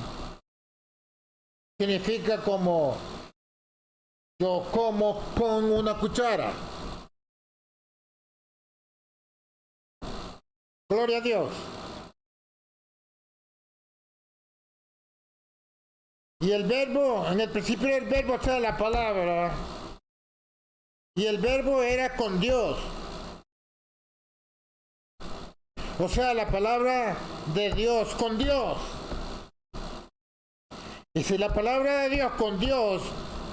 significa como yo como con una cuchara. Gloria a Dios. Y el verbo, en el principio del verbo está la palabra. Y el verbo era con Dios. O sea, la palabra de Dios con Dios. Y si la palabra de Dios con Dios,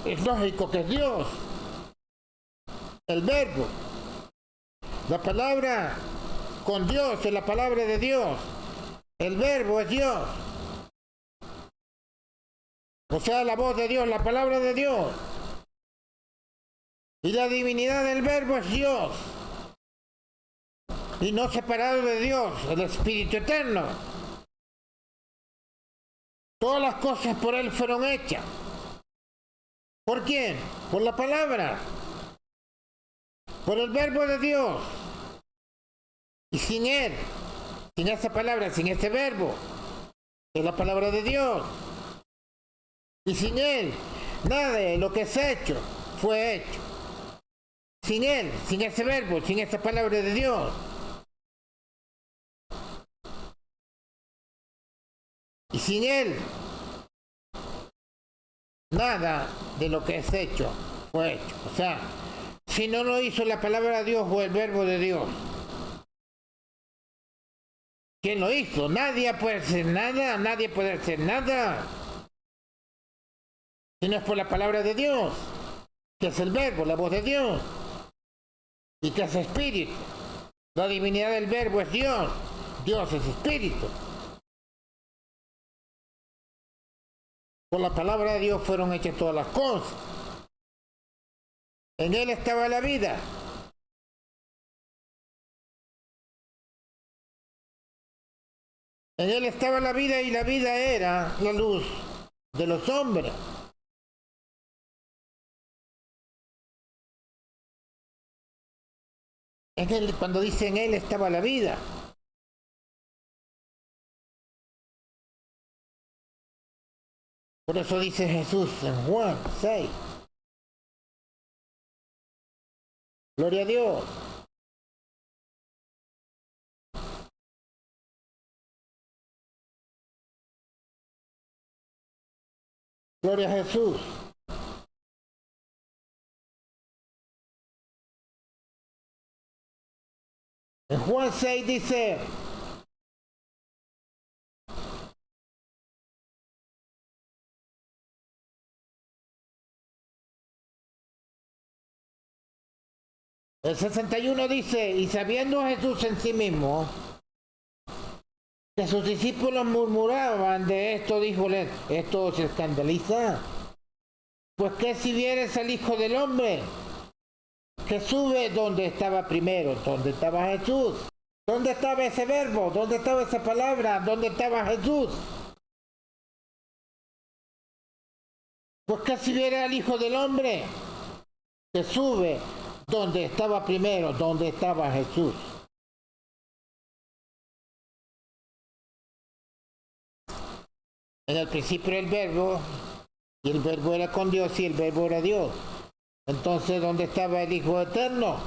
es lógico que es Dios. El verbo. La palabra con Dios es la palabra de Dios. El verbo es Dios. O sea, la voz de Dios, la palabra de Dios. Y la divinidad del verbo es Dios. Y no separado de Dios, el Espíritu Eterno. Todas las cosas por Él fueron hechas. ¿Por quién? Por la palabra. Por el verbo de Dios. Y sin Él, sin esa palabra, sin ese verbo, es la palabra de Dios. Y sin Él, nada de lo que es hecho, fue hecho. Sin Él, sin ese verbo, sin esa palabra de Dios. Y sin Él, nada de lo que es hecho, fue hecho. O sea, si no lo hizo la palabra de Dios o el verbo de Dios, ¿quién lo hizo? Nadie puede hacer nada, nadie puede hacer nada. Si no es por la palabra de Dios, que es el verbo, la voz de Dios, y que es espíritu. La divinidad del verbo es Dios, Dios es espíritu. Por la palabra de Dios fueron hechas todas las cosas. En Él estaba la vida. En Él estaba la vida y la vida era la luz de los hombres. En Él, cuando dice en Él estaba la vida. Por eso dice Jesús en Juan 6. Gloria a Dios. Gloria a Jesús. En Juan 6 dice, el 61 dice, y sabiendo Jesús en sí mismo que sus discípulos murmuraban de esto, díjole, esto se escandaliza. Pues que si vieres al Hijo del Hombre, que sube donde estaba primero, donde estaba Jesús. ¿Dónde estaba ese verbo? ¿Dónde estaba esa palabra? ¿Dónde estaba Jesús? Pues que si viera al Hijo del Hombre, que sube donde estaba primero, donde estaba Jesús. En el principio era el verbo, y el verbo era con Dios, y el verbo era Dios. Entonces, ¿dónde estaba el Hijo Eterno?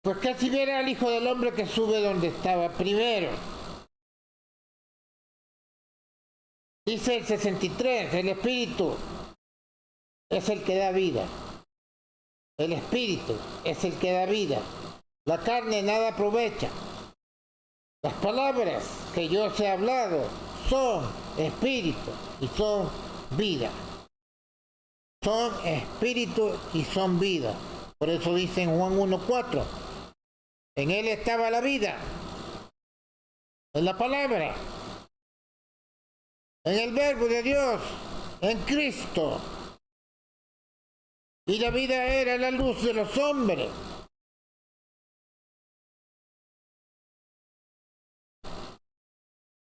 Pues que si viera al Hijo del Hombre que sube donde estaba primero. Dice el 63, el Espíritu es el que da vida. El Espíritu es el que da vida. La carne nada aprovecha. Las palabras que yo os he hablado son espíritu y son vida. Son espíritu y son vida. Por eso dice en Juan 1:4, en Él estaba la vida, en la palabra, en el verbo de Dios, en Cristo. Y la vida era la luz de los hombres.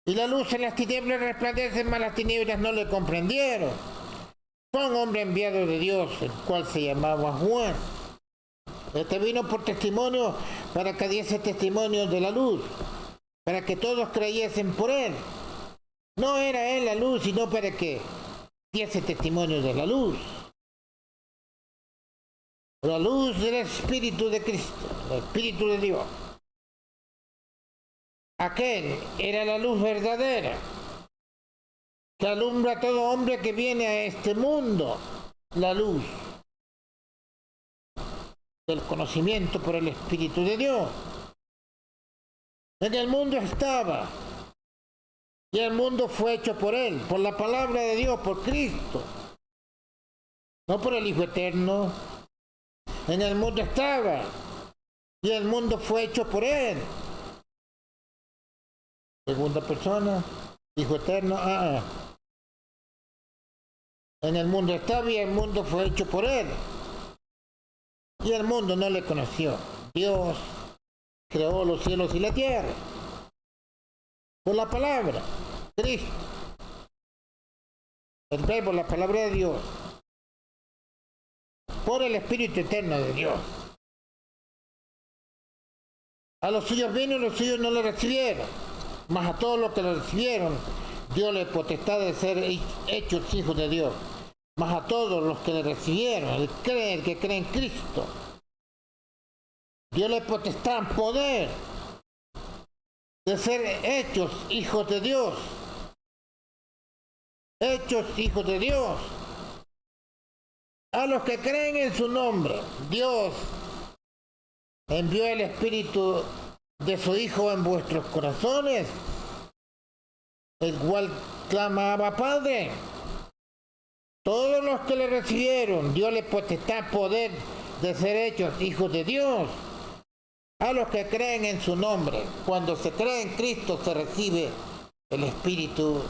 Y la luz en las tinieblas resplandece, mas las tinieblas no le comprendieron. Fue un hombre enviado de Dios, el cual se llamaba Juan. Este vino por testimonio para que diese testimonio de la luz, para que todos creyesen por él. No era él la luz, sino para que diese testimonio de la luz. La luz del Espíritu de Cristo, el Espíritu de Dios. Aquel era la luz verdadera, que alumbra a todo hombre que viene a este mundo, la luz del conocimiento por el Espíritu de Dios. En el mundo estaba, y el mundo fue hecho por Él, por la palabra de Dios, por Cristo, no por el Hijo Eterno. En el mundo estaba, y el mundo fue hecho por Él. Segunda persona, Hijo Eterno, En el mundo estaba y el mundo fue hecho por Él. Y el mundo no le conoció. Dios creó los cielos y la tierra por la palabra, Cristo, el verbo, la palabra de Dios, por el Espíritu eterno de Dios. A los suyos vino y los suyos no le recibieron, mas a todos los que lo recibieron dio la potestad de ser hechos hijos de Dios. Mas a todos los que le recibieron, el que cree en Cristo, dio la potestad, poder de ser hechos hijos de Dios. Hechos hijos de Dios. A los que creen en su nombre, Dios envió el Espíritu de su Hijo en vuestros corazones, el cual clama Abba Padre. Todos los que le recibieron, Dios le potestad, poder de ser hechos hijos de Dios. A los que creen en su nombre. Cuando se cree en Cristo se recibe el Espíritu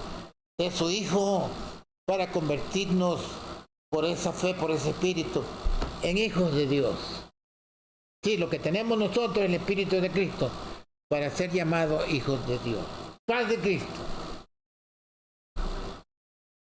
de su Hijo para convertirnos por esa fe, por ese Espíritu, en hijos de Dios. Sí, lo que tenemos nosotros es el Espíritu de Cristo para ser llamados hijos de Dios. Paz de Cristo.